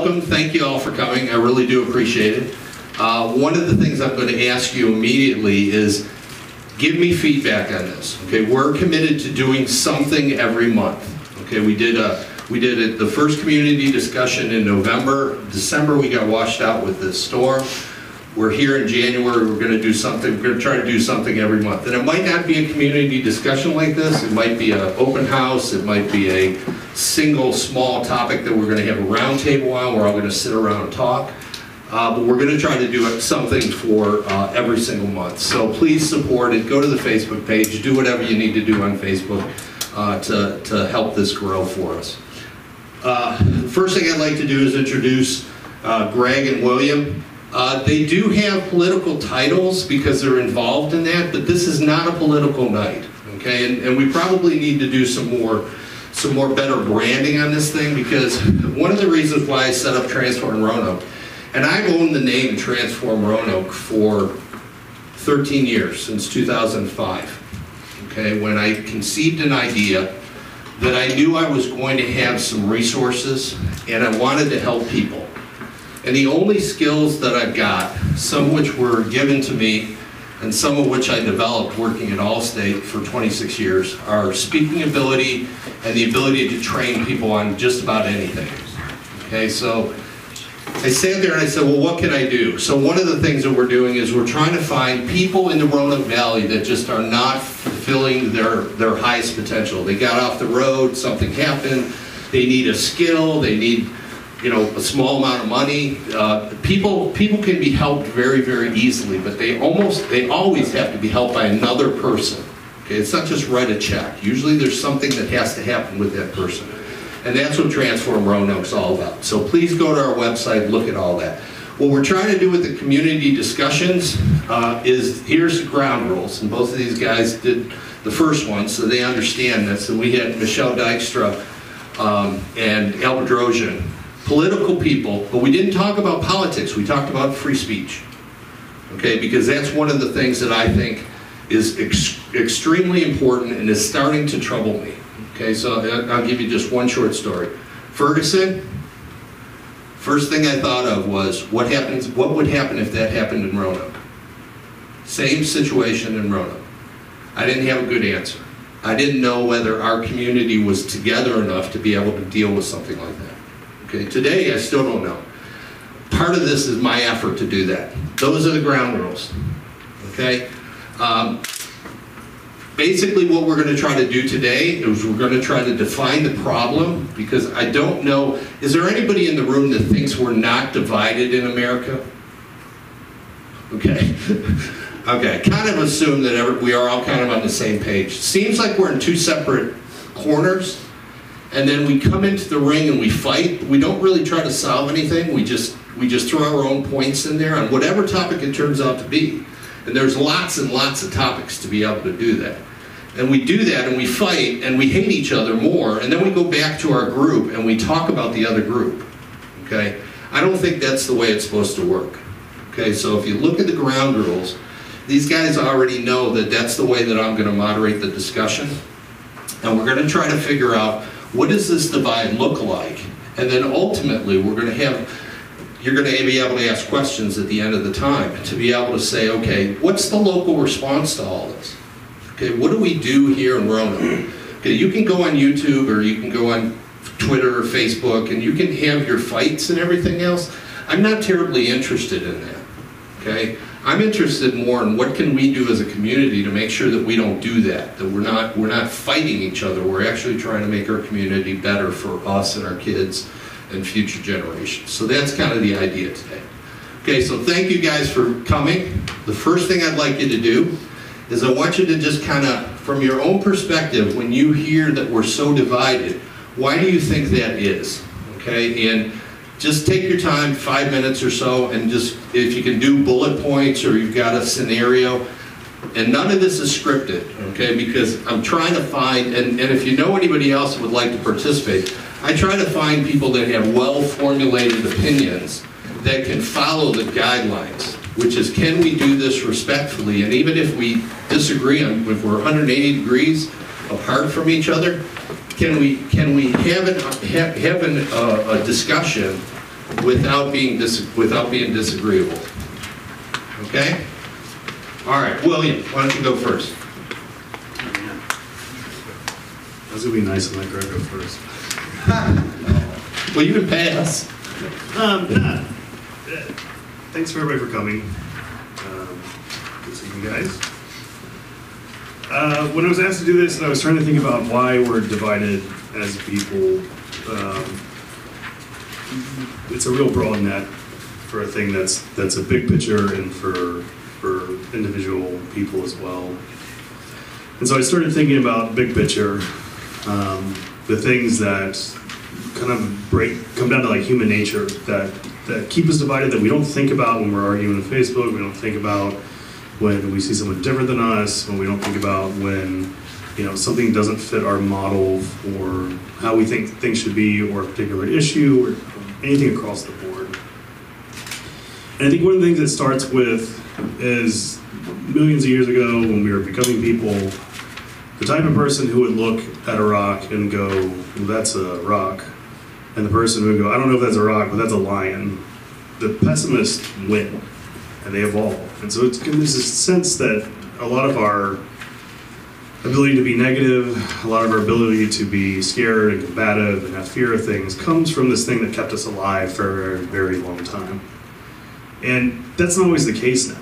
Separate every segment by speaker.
Speaker 1: welcome. Thank you all for coming. I really do appreciate it. One of the things I'm going to ask you immediately is give me feedback on this. Okay, we're committed to doing something every month. Okay, we did the first community discussion in November. December we got washed out with this storm. We're here in January. We're going to do something. We're going to try to do something every month. And it might not be a community discussion like this. It might be an open house. It might be a single small topic that we're going to have a round table on. We're all going to sit around and talk. But we're going to try to do something for every single month. So please support it. Go to the Facebook page. Do whatever you need to do on Facebook to help this grow for us. The first thing I'd like to do is introduce Greg and William. They do have political titles because they're involved in that, but this is not a political night, okay? And we probably need to do some more better branding on this thing, because one of the reasons why I set up Transform Roanoke, and I've owned the name Transform Roanoke for 13 years, since 2005, okay? When I conceived an idea that I knew I was going to have some resources and I wanted to help people. And the only skills that I've got, some of which were given to me and some of which I developed working at Allstate for 26 years, are speaking ability and the ability to train people on just about anything. Okay, so I sat there and I said, well, what can I do? So one of the things that we're doing is we're trying to find people in the Roanoke Valley that just are not fulfilling their highest potential. They got off the road, something happened, they need a skill, they need, you know, a small amount of money. People can be helped very, very easily, but they always have to be helped by another person. Okay, it's not just write a check. Usually there's something that has to happen with that person. And that's what Transform Roanoke's all about. So please go to our website, look at all that. What we're trying to do with the community discussions is, here's the ground rules. And both of these guys did the first one, so they understand this. So we had Michelle Dykstra and Aldridge, political people, but we didn't talk about politics. We talked about free speech, okay? Because that's one of the things that I think is extremely important and is starting to trouble me. Okay, so I'll give you just one short story. Ferguson, first thing I thought of was what would happen if that happened in Roanoke? Same situation in Roanoke. I didn't have a good answer. I didn't know whether our community was together enough to be able to deal with something like that. Okay, today I still don't know. Part of this is my effort to do that. Those are the ground rules. Okay? Basically what we're going to try to do today is we're going to try to define the problem, because I don't know, is there anybody in the room that thinks we're not divided in America? Okay. Okay, kind of assume that we are all kind of on the same page. Seems like we're in two separate corners, and then we come into the ring and we fight. We don't really try to solve anything. We just throw our own points in there on whatever topic it turns out to be. And there's lots and lots of topics to be able to do that. And we do that and we fight and we hate each other more, and then we go back to our group and we talk about the other group. Okay? I don't think that's the way it's supposed to work. Okay, so if you look at the ground rules, these guys already know that that's the way that I'm going to moderate the discussion. And we're going to try to figure out, what does this divide look like? And then ultimately we're going to have, you're going to be able to ask questions at the end of the time to be able to say, okay, what's the local response to all this? Okay, what do we do here in Roanoke? Okay, you can go on YouTube or you can go on Twitter or Facebook and you can have your fights and everything else. I'm not terribly interested in that, okay? I'm interested more in what can we do as a community to make sure that we don't do that, that we're not fighting each other. We're actually trying to make our community better for us and our kids and future generations. So that's kind of the idea today. Okay, so thank you guys for coming. The first thing I'd like you to do is I want you to just kind of, from your own perspective, when you hear that we're so divided, why do you think that is? Okay, and just take your time, 5 minutes or so, and just, if you can do bullet points or you've got a scenario, and none of this is scripted, okay, because I'm trying to find, and if you know anybody else who would like to participate, I try to find people that have well-formulated opinions that can follow the guidelines, which is, can we do this respectfully? And even if we disagree on, if we're 180 degrees apart from each other, can we have a discussion without being disagreeable. Okay? All right, William, why don't you go first?
Speaker 2: I was going to be nice and let Greg go first.
Speaker 1: Well, you can pass.
Speaker 2: Thanks for everybody for coming. Good seeing you guys. When I was asked to do this, and I was trying to think about why we're divided as people, it's a real broad net for a thing that's a big picture and for individual people as well. And so I started thinking about big picture, the things that kind of come down to like human nature that keep us divided, that we don't think about when we're arguing on Facebook, we don't think about when we see someone different than us, when we don't think about when something doesn't fit our model or how we think things should be, or a particular issue, or anything across the board. And I think one of the things it starts with is millions of years ago when we were becoming people, the type of person who would look at a rock and go, well, that's a rock. And the person who would go, I don't know if that's a rock, but that's a lion. The pessimists win, and they evolve. And so there's this sense that a lot of our ability to be negative, a lot of our ability to be scared and combative and have fear of things comes from this thing that kept us alive for a very long time. And that's not always the case now.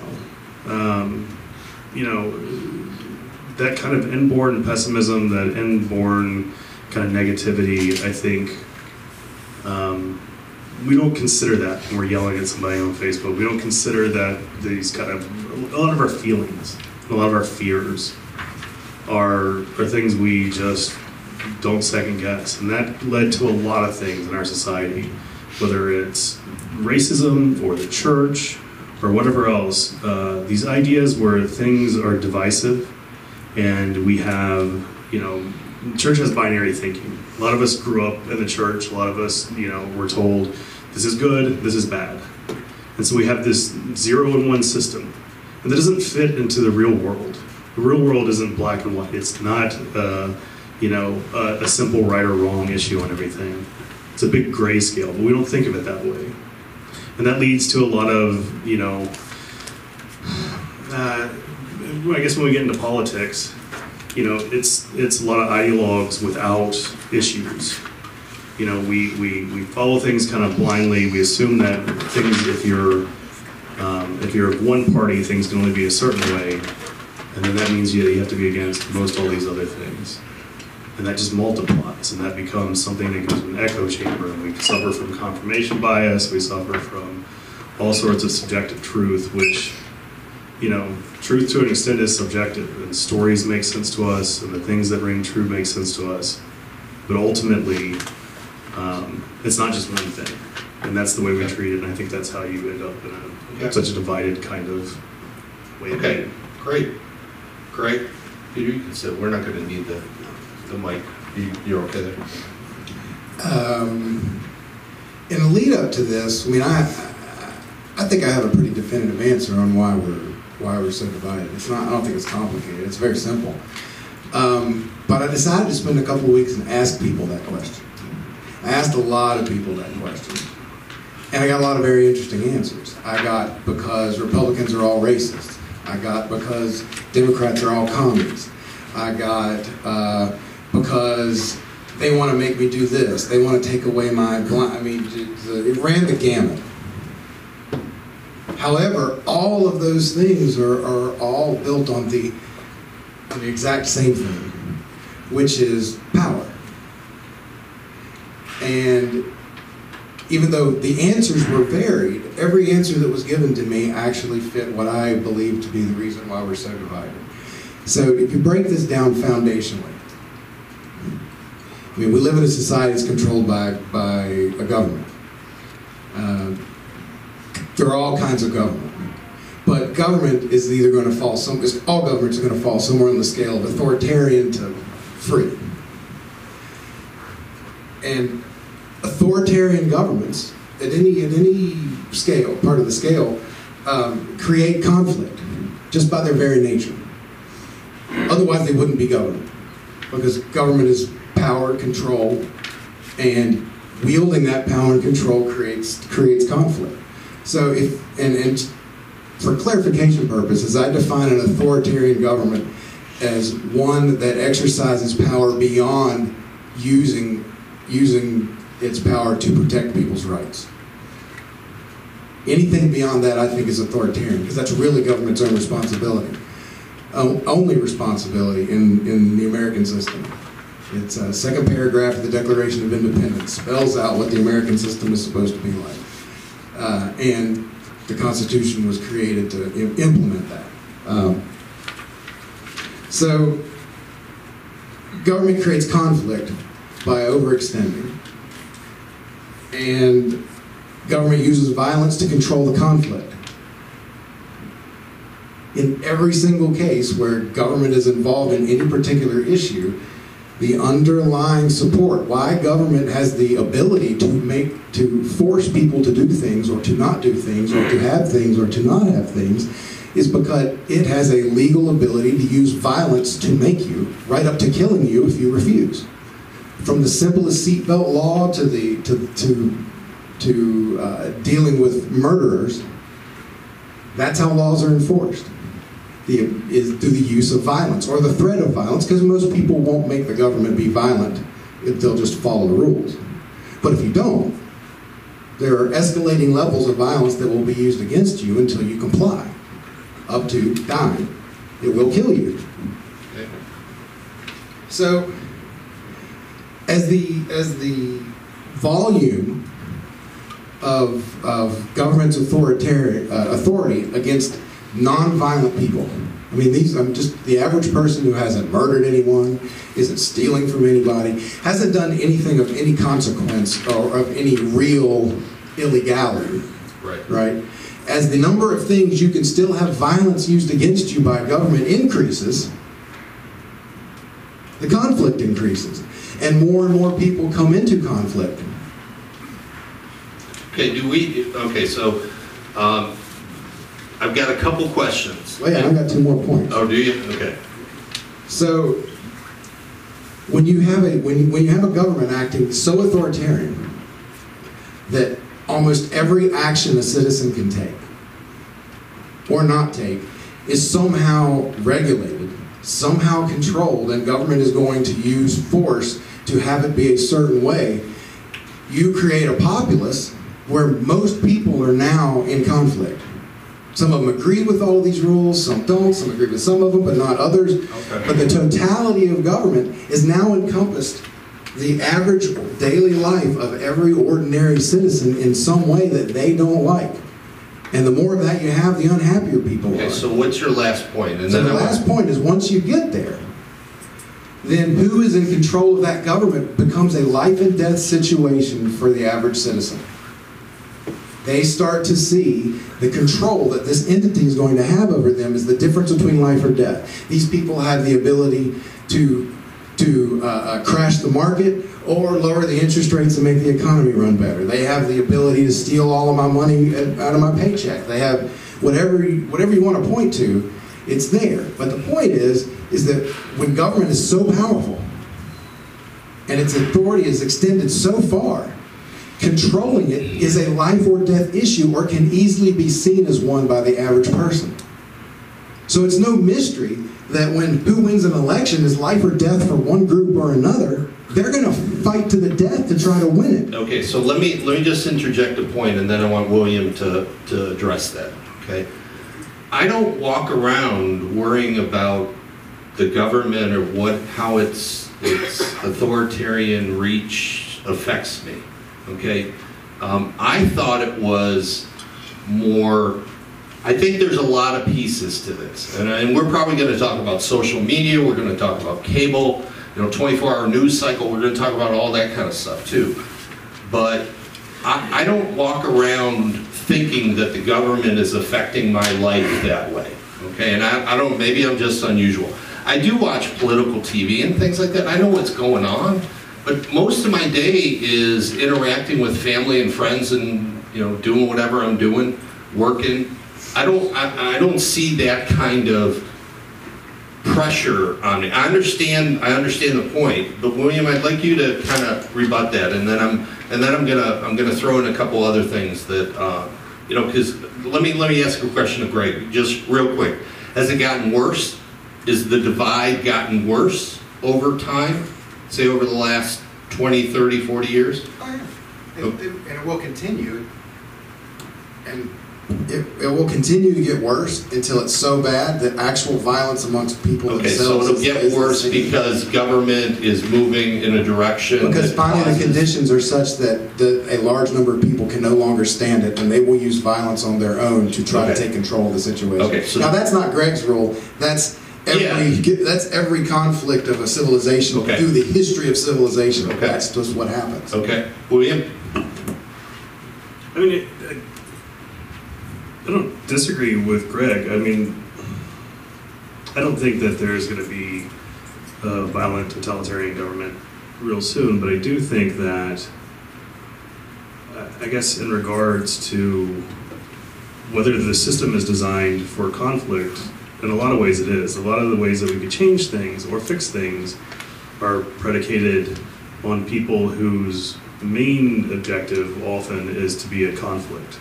Speaker 2: That kind of inborn pessimism, that inborn kind of negativity, I think, we don't consider that when we're yelling at somebody on Facebook. We don't consider that these kind of, a lot of our feelings, a lot of our fears are things we just don't second guess. And that led to a lot of things in our society, whether it's racism or the church or whatever else. These ideas where things are divisive, and we have, the church has binary thinking. A lot of us grew up in the church. A lot of us, were told, this is good, this is bad. And so we have this 0 and 1 system. And that doesn't fit into the real world. The real world isn't black and white. It's not, a simple right or wrong issue on everything. It's a big grayscale, but we don't think of it that way. And that leads to a lot of, I guess when we get into politics, it's a lot of ideologues without issues. We follow things kind of blindly. We assume that things, if you're of one party, things can only be a certain way, and then that means you have to be against most all these other things. And that just multiplies, and that becomes something that goes to an echo chamber, and we suffer from confirmation bias, we suffer from all sorts of subjective truth, which, truth to an extent is subjective, and stories make sense to us, and the things that ring true make sense to us. But ultimately, it's not just one thing, and that's the way we treat it, and I think that's how you end up in such a divided kind of way.
Speaker 1: Okay, great. Peter, you can sit. We're not going to need the mic. You're okay there?
Speaker 3: In the lead up to this, I think I have a pretty definitive answer on why we're so divided. I don't think it's complicated. It's very simple. But I decided to spend a couple of weeks and ask people that question. I asked a lot of people that question, and I got a lot of very interesting answers. I got because Republicans are all racist. I got because Democrats are all commies. I got because they want to make me do this. They want to take away my it ran the gamut. However, all of those things are all built on the exact same thing, which is power. And even though the answers were varied, every answer that was given to me actually fit what I believe to be the reason why we're so divided. So if you break this down foundationally, we live in a society that's controlled by a government. There are all kinds of government. But government is either going to fall, all governments are going to fall somewhere on the scale of authoritarian to free. And authoritarian governments, at any scale, part of the scale, create conflict just by their very nature. Otherwise, they wouldn't be government, because government is power, control, and wielding that power and control creates conflict. So and for clarification purposes, I define an authoritarian government as one that exercises power beyond using its power to protect people's rights. Anything beyond that, I think, is authoritarian, because that's really government's own responsibility. Only responsibility in the American system. It's a second paragraph of the Declaration of Independence, spells out what the American system is supposed to be like. And the Constitution was created to implement that. So, government creates conflict by overextending. And government uses violence to control the conflict. In every single case where government is involved in any particular issue, the underlying support, why government has the ability to force people to do things or to not do things or to have things or to not have things, is because it has a legal ability to use violence to make you, right up to killing you if you refuse. From the simplest seatbelt law to dealing with murderers, that's how laws are enforced. Is through the use of violence or the threat of violence, because most people won't make the government be violent if they'll just follow the rules. But if you don't, there are escalating levels of violence that will be used against you until you comply, up to dying. It will kill you. So, as the volume of government's authority against non-violent people. I mean, just the average person who hasn't murdered anyone, isn't stealing from anybody, hasn't done anything of any consequence or of any real illegality. Right? As the number of things you can still have violence used against you by government increases, the conflict increases. And more people come into conflict.
Speaker 1: Okay, so I've got a couple questions.
Speaker 3: Wait, I've got 2 more points.
Speaker 1: Oh, do you? Okay.
Speaker 3: So, when you have a government acting so authoritarian that almost every action a citizen can take or not take is somehow regulated, somehow controlled, and government is going to use force to have it be a certain way, you create a populace where most people are now in conflict. Some of them agree with all of these rules, some don't, some agree with some of them, but not others. Okay. But the totality of government is now encompassed the average daily life of every ordinary citizen in some way that they don't like. And the more of that you have, the unhappier people are.
Speaker 1: Okay, so what's your last point?
Speaker 3: And so the last point is, once you get there, then who is in control of that government becomes a life and death situation for the average citizen. They start to see the control that this entity is going to have over them is the difference between life or death. These people have the ability to crash the market or lower the interest rates and make the economy run better. They have the ability to steal all of my money out of my paycheck. They have whatever you want to point to, it's there. But the point is that when government is so powerful and its authority is extended so far, controlling it is a life or death issue, or can easily be seen as one by the average person. So it's no mystery that when who wins an election is life or death for one group or another, they're going to fight to the death to try to win it.
Speaker 1: Okay, so let me just interject a point, and then I want William to address that. Okay, I don't walk around worrying about the government or how its authoritarian reach affects me. Okay, I thought it was more. I think there's a lot of pieces to this, and we're probably going to talk about social media. We're going to talk about cable, 24-hour news cycle. We're going to talk about all that kind of stuff too. But I don't walk around thinking that the government is affecting my life that way. Okay, and I don't. Maybe I'm just unusual. I do watch political TV and things like that. I know what's going on. But most of my day is interacting with family and friends and doing whatever I'm doing, working. I don't see that kind of pressure on me. I understand the point, but William, I'd like you to kind of rebut that, and then I'm gonna throw in a couple other things that because let me ask a question of Greg, just real quick. Has it gotten worse? Is the divide gotten worse over time? Say over the last 20, 30, 40 years?
Speaker 3: Oh, yeah. And it will continue. And it will continue to get worse until it's so bad that actual violence amongst people
Speaker 1: themselves. So it'll get worse because government is moving in a direction.
Speaker 3: Because finally the conditions are such that a large number of people can no longer stand it, and they will use violence on their own to try to take control of the situation.
Speaker 1: Okay, so
Speaker 3: now that's not Greg's rule. That's every conflict of a civilization through the history of civilization.
Speaker 1: Okay.
Speaker 3: That's just what happens.
Speaker 1: Okay, William.
Speaker 2: I mean, I don't disagree with Greg. I mean, I don't think that there's going to be a violent totalitarian government real soon, but I do think that, I guess in regards to whether the system is designed for conflict, in a lot of ways it is. A lot of the ways that we could change things or fix things are predicated on people whose main objective often is to be a conflict.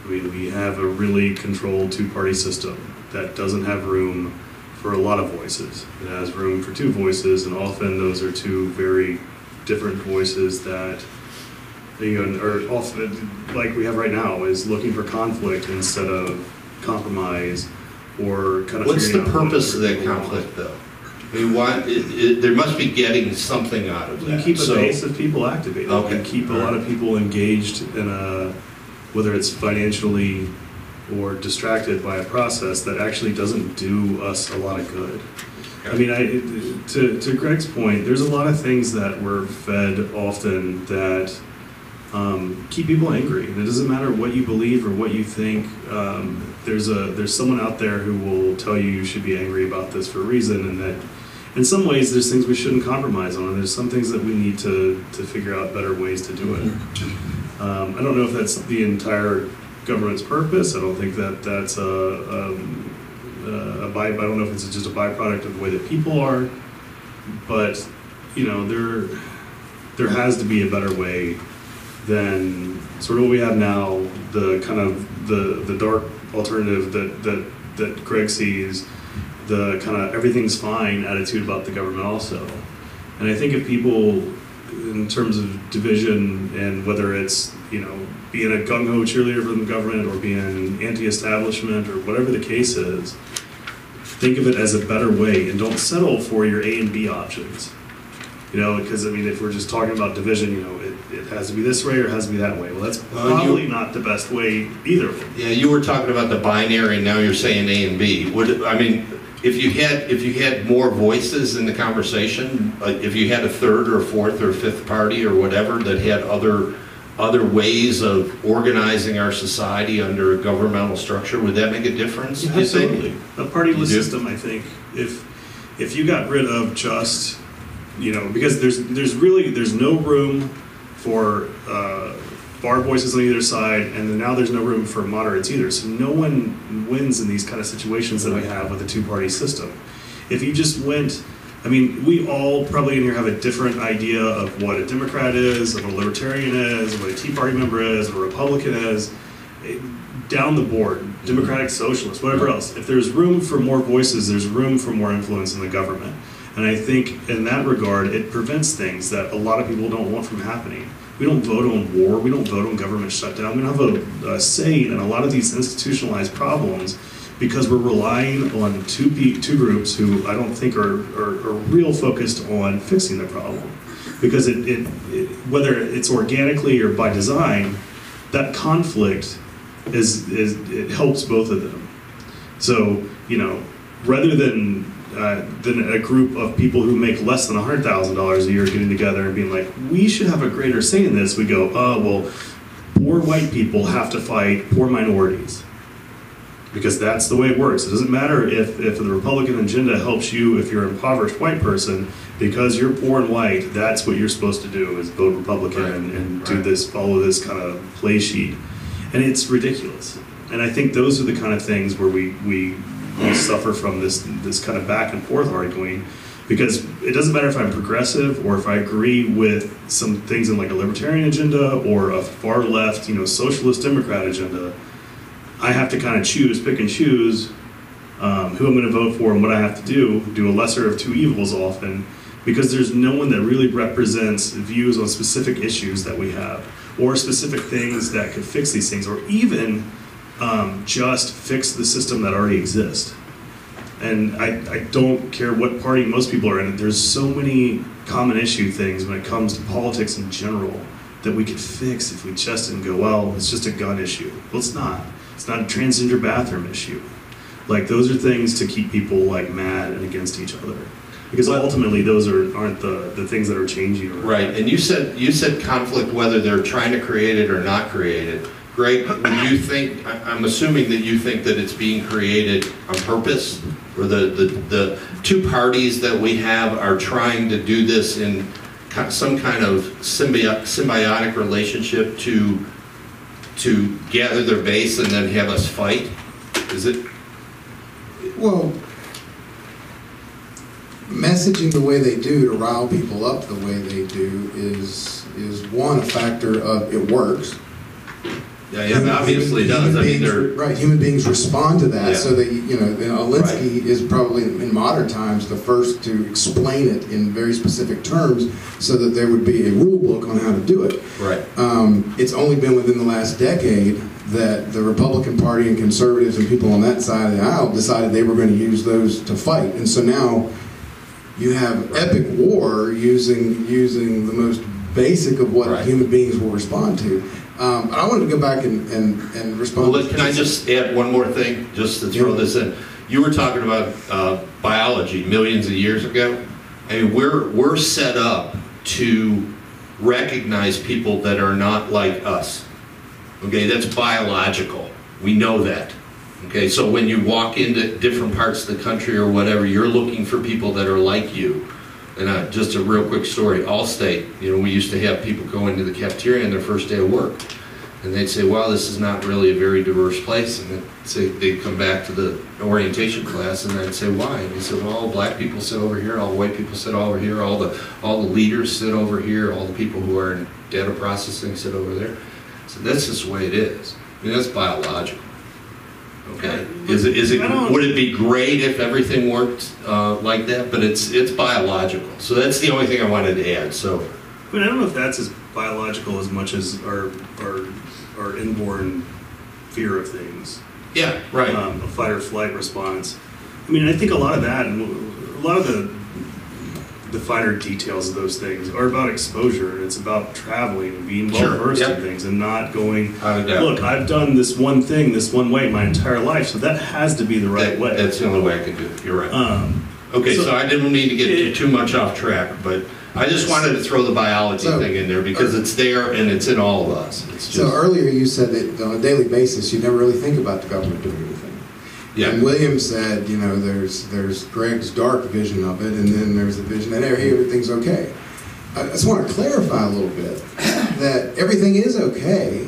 Speaker 2: I mean, we have a really controlled two-party system that doesn't have room for a lot of voices. It has room for two voices, and often those are two very different voices that are often, like we have right now, is looking for conflict instead of compromise or kind of.
Speaker 1: What's the purpose of that conflict, though? I mean, there must be getting something out of that.
Speaker 2: You keep a base of people activated.
Speaker 1: Okay.
Speaker 2: You keep a lot of people engaged in whether it's financially or distracted by a process that actually doesn't do us a lot of good. I mean, to Greg's point, there's a lot of things that we're fed often that keep people angry. And it doesn't matter what you believe or what you think. There's someone out there who will tell you should be angry about this for a reason, and that in some ways there's things we shouldn't compromise on, and there's some things that we need to figure out better ways to do it. I don't know if that's the entire government's purpose. I don't think that that's I don't know if it's just a byproduct of the way that people are, but there has to be a better way than sort of what we have now. The kind of the dark alternative that Greg sees, the kind of everything's fine attitude about the government also. And I think if people, in terms of division and whether it's, being a gung-ho cheerleader for the government or being anti-establishment or whatever the case is, think of it as a better way and don't settle for your A and B options. Because I mean, if we're just talking about division, it has to be this way or it has to be that way. Well, that's probably not the best way either of them.
Speaker 1: Yeah, you were talking about the binary, now you're saying A and B. If you had more voices in the conversation, if you had a third or a fourth or a fifth party or whatever that had other ways of organizing our society under a governmental structure, would that make a difference?
Speaker 2: Yeah, absolutely. A partyless system, I think, if you got rid of just, because there's no room for bar voices on either side, and now there's no room for moderates either. So no one wins in these kind of situations that we have with a two-party system. If you just went, I mean, we all probably in here have a different idea of what a Democrat is, of what a Libertarian is, of what a Tea Party member is, what a Republican is, down the board, Democratic Socialist, whatever else. If there's room for more voices, there's room for more influence in the government. And I think in that regard, it prevents things that a lot of people don't want from happening. We don't vote on war, we don't vote on government shutdown, we don't have a say in a lot of these institutionalized problems because we're relying on two groups who I don't think are real focused on fixing the problem. Because whether it's organically or by design, that conflict it helps both of them. So, rather than a group of people who make less than $100,000 a year getting together and being like, we should have a greater say in this, we go, well, poor white people have to fight poor minorities. Because that's the way it works. It doesn't matter if the Republican agenda helps you if you're an impoverished white person, because you're poor and white, that's what you're supposed to do, is vote Republican and do this, follow this kind of play sheet. And it's ridiculous. And I think those are the kind of things where we will suffer from this kind of back and forth arguing, because it doesn't matter if I'm progressive or if I agree with some things in like a libertarian agenda or a far left, socialist Democrat agenda. I have to kind of pick and choose who I'm going to vote for and what I have to do a lesser of two evils often, because there's no one that really represents views on specific issues that we have, or specific things that could fix these things, or even just fix the system that already exists. And I don't care what party most people are in, there's so many common issue things when it comes to politics in general that we could fix if we just didn't go, well, it's just a gun issue. Well, it's not. It's not a transgender bathroom issue. Like, those are things to keep people like mad and against each other. Because ultimately those aren't the things that are changing.
Speaker 1: Right, and you said conflict, whether they're trying to create it or not create it. Greg, would you think, I'm assuming that you think that it's being created on purpose, or the two parties that we have are trying to do this in some kind of symbiotic relationship to gather their base and then have us fight? Is it?
Speaker 3: Well, messaging the way they do to rile people up the way they do is one, a factor of it works.
Speaker 1: Yeah, obviously it does.
Speaker 3: Human beings respond to that,
Speaker 1: yeah.
Speaker 3: So that, Alinsky is probably in modern times the first to explain it in very specific terms so that there would be a rule book on how to do it.
Speaker 1: Right.
Speaker 3: It's only been within the last decade that the Republican Party and conservatives and people on that side of the aisle decided they were going to use those to fight. And so now you have epic war using the most basic of what human beings will respond to. I wanted to go back and respond.
Speaker 1: Well, can I just add one more thing, just to throw this in? You were talking about biology millions of years ago. I mean, we're set up to recognize people that are not like us. Okay, that's biological. We know that. Okay, so when you walk into different parts of the country or whatever, you're looking for people that are like you. And just a real quick story, Allstate, we used to have people go into the cafeteria on their first day of work. And they'd say, well, this is not really a very diverse place. And they'd come back to the orientation class and they'd say, why? And they said, well, all black people sit over here, all white people sit over here, all the leaders sit over here, all the people who are in data processing sit over there. So that's just the way it is. I mean, that's biological. Okay. Would it be great if everything worked like that? But it's biological. So that's the only thing I wanted to add. So,
Speaker 2: I don't know if that's as biological as much as our inborn fear of things.
Speaker 1: Yeah, right.
Speaker 2: A fight or flight response. I mean, I think a lot of that, and a lot of the finer details of those things are about exposure. It's about traveling and being well versed in things and not going, look, I've done this one thing this one way my entire life, so that has to be the right way.
Speaker 1: That's the only way I can do it. You're right. Okay, so I didn't need to get too much off track, but I just wanted to throw the biology thing in there because it's there and it's in all of us.
Speaker 3: So earlier you said that on a daily basis you never really think about the government doing anything. Yeah. And William said, there's Greg's dark vision of it, and then there's the vision that everything's okay. I just want to clarify a little bit that everything is okay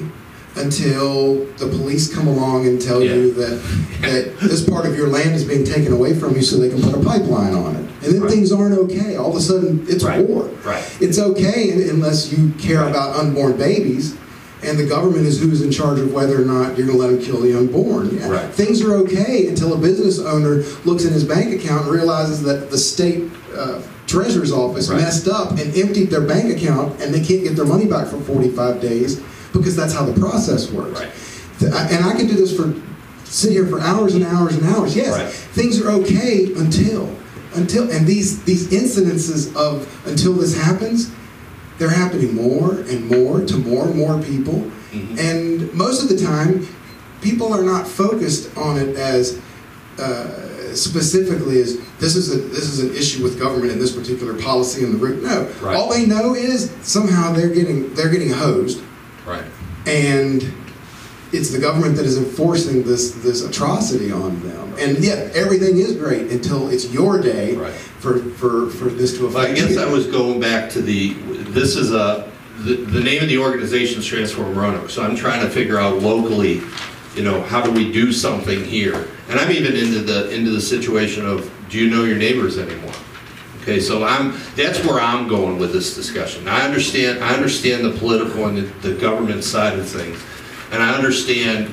Speaker 3: until the police come along and tell you that this part of your land is being taken away from you so they can put a pipeline on it. And then things aren't okay. All of a sudden, it's war.
Speaker 1: Right.
Speaker 3: It's okay unless you care about unborn babies, and the government is who's in charge of whether or not you're going to let them kill the unborn. Yeah.
Speaker 1: Right.
Speaker 3: Things are okay until a business owner looks in his bank account and realizes that the state treasurer's office messed up and emptied their bank account, and they can't get their money back for 45 days because that's how the process works.
Speaker 1: Right.
Speaker 3: And I can do this sit here for hours and hours and hours. Yes, things are okay until and these incidences of until this happens, they're happening more and more to more and more people. Mm-hmm. And most of the time, people are not focused on it as specifically as this is an issue with government and this particular policy in the root. No, all they know is somehow they're getting hosed.
Speaker 1: Right.
Speaker 3: And it's the government that is enforcing this atrocity on them. And yet everything is great until it's your day for this to affect you.
Speaker 1: I guess I was going back to the name of the organization is Transform Roanoke. So I'm trying to figure out locally you know, how do we do something here? And I'm even into the situation of, do you know your neighbors anymore? Okay, so that's where I'm going with this discussion. I understand the political and the government side of things, and I understand,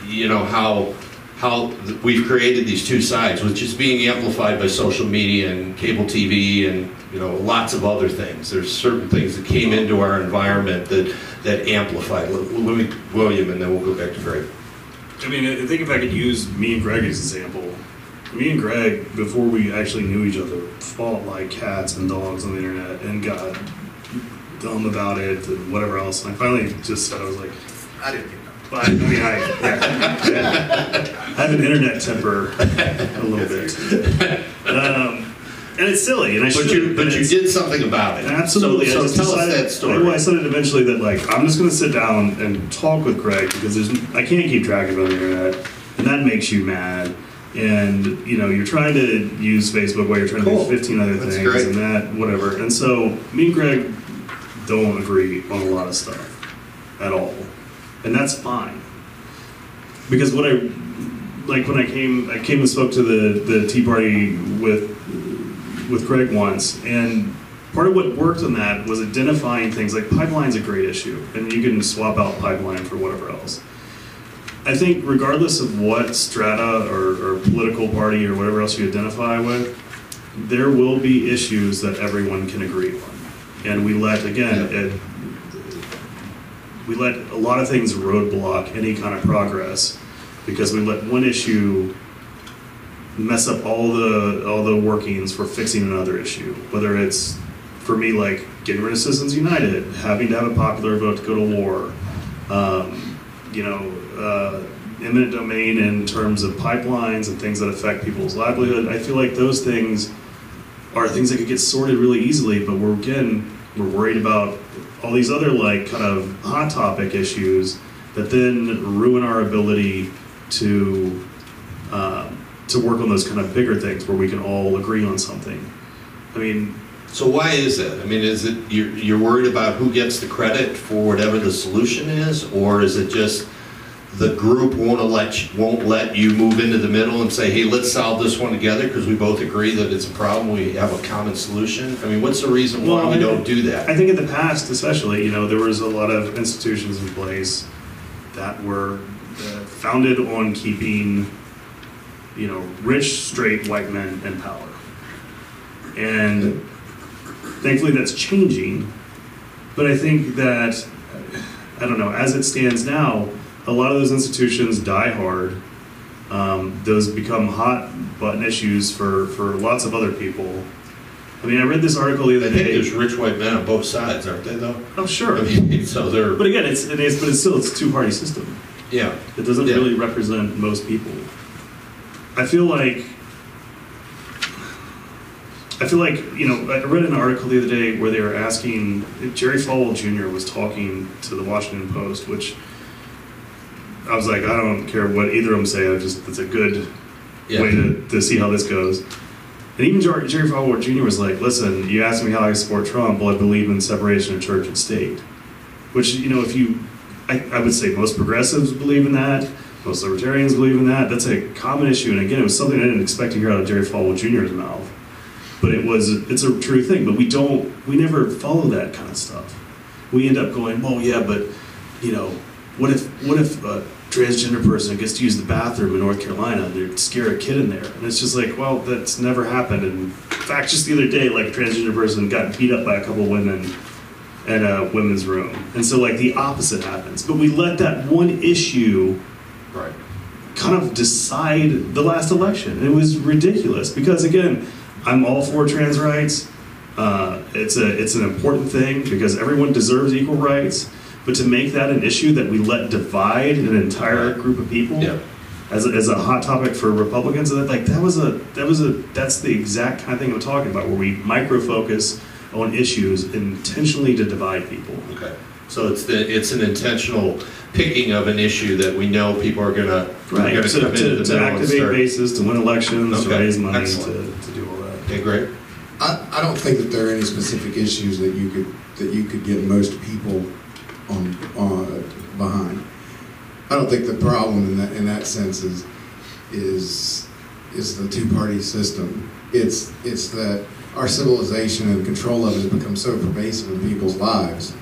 Speaker 1: you know, how we've created these two sides, which is being amplified by social media and cable TV and, you know, lots of other things. There's certain things that came into our environment that amplified. Let me, William, and then we'll go back to Greg.
Speaker 2: I mean, I think if I could use me and Greg as an example, me and Greg, before we actually knew each other, fought like cats and dogs on the internet and got dumb about it and whatever else. And I finally just said, I was like, I didn't get dumb. But I mean, I have an internet temper a little bit. And it's silly, and I should.
Speaker 1: But you did something about it.
Speaker 2: Absolutely.
Speaker 1: So tell us that story.
Speaker 2: Well, I decided eventually that, like, I'm just going to sit down and talk with Greg because I can't keep track of it on the internet, and that makes you mad. And, you know, you're trying to use Facebook while you're trying to do 15 other things and that, whatever. And so me and Greg don't agree on a lot of stuff at all. And that's fine. Because when I came and spoke to the Tea Party with Greg once, and part of what worked on that was identifying things like pipeline's a great issue, and you can swap out pipeline for whatever else. I think regardless of what strata or political party or whatever else you identify with, there will be issues that everyone can agree on. And we let, again, we let a lot of things roadblock any kind of progress because we let one issue mess up all the workings for fixing another issue. Whether it's, for me, like getting rid of Citizens United, having to have a popular vote to go to war, you know, eminent domain in terms of pipelines and things that affect people's livelihood. I feel like those things are things that could get sorted really easily, but we're worried about all these other like kind of hot topic issues that then ruin our ability to work on those kind of bigger things where we can all agree on something. I mean,
Speaker 1: so why is that? I mean, is it you're worried about who gets the credit for whatever the solution is, or is it just the group won't let you move into the middle and say, hey, let's solve this one together because we both agree that it's a problem, we have a common solution? I mean, what's the reason why we don't do that?
Speaker 2: I think in the past, especially, you know, there was a lot of institutions in place that were founded on keeping, you know, rich, straight white men in power. And thankfully that's changing, but I think that, I don't know, as it stands now, a lot of those institutions die hard. Those become hot button issues for lots of other people. I mean, I read this article the other day.
Speaker 1: I think there's rich white men on both sides, aren't they, though?
Speaker 2: Oh, sure.
Speaker 1: I mean, so they're.
Speaker 2: But again, it's a two-party system.
Speaker 1: Yeah.
Speaker 2: It doesn't really represent most people. I feel like, you know, I read an article the other day where they were asking, Jerry Falwell Jr. was talking to the Washington Post, which I was like, I don't care what either of them say, it's a good way to see how this goes. And even Jerry Falwell Jr. was like, listen, you asked me how I support Trump, well, I believe in separation of church and state. Which, you know, I would say most progressives believe in that, most libertarians believe in that. That's a common issue, and again, it was something I didn't expect to hear out of Jerry Falwell Jr.'s mouth. But it's a true thing, but we never follow that kind of stuff. We end up going, well, yeah, but, you know, what if a transgender person gets to use the bathroom in North Carolina and they scare a kid in there? And it's just like, well, that's never happened. And in fact, just the other day, like a transgender person got beat up by a couple women in a women's room. And so like the opposite happens. But we let that one issue kind of decide the last election. And it was ridiculous because, again, I'm all for trans rights. It's an important thing because everyone deserves equal rights. But to make that an issue that we let divide an entire group of people as a hot topic for Republicans, that's the exact kind of thing I'm talking about, where we micro focus on issues intentionally to divide people.
Speaker 1: Okay. So it's an intentional picking of an issue that we know people are going to come into the
Speaker 2: to activate bases, to win elections, to raise money, to do all that.
Speaker 1: Okay, great.
Speaker 3: I don't think that there are any specific issues that you could get most people on behind. don't think the problem in that sense is the two-party system. It's that our civilization and control of it has become so pervasive in people's lives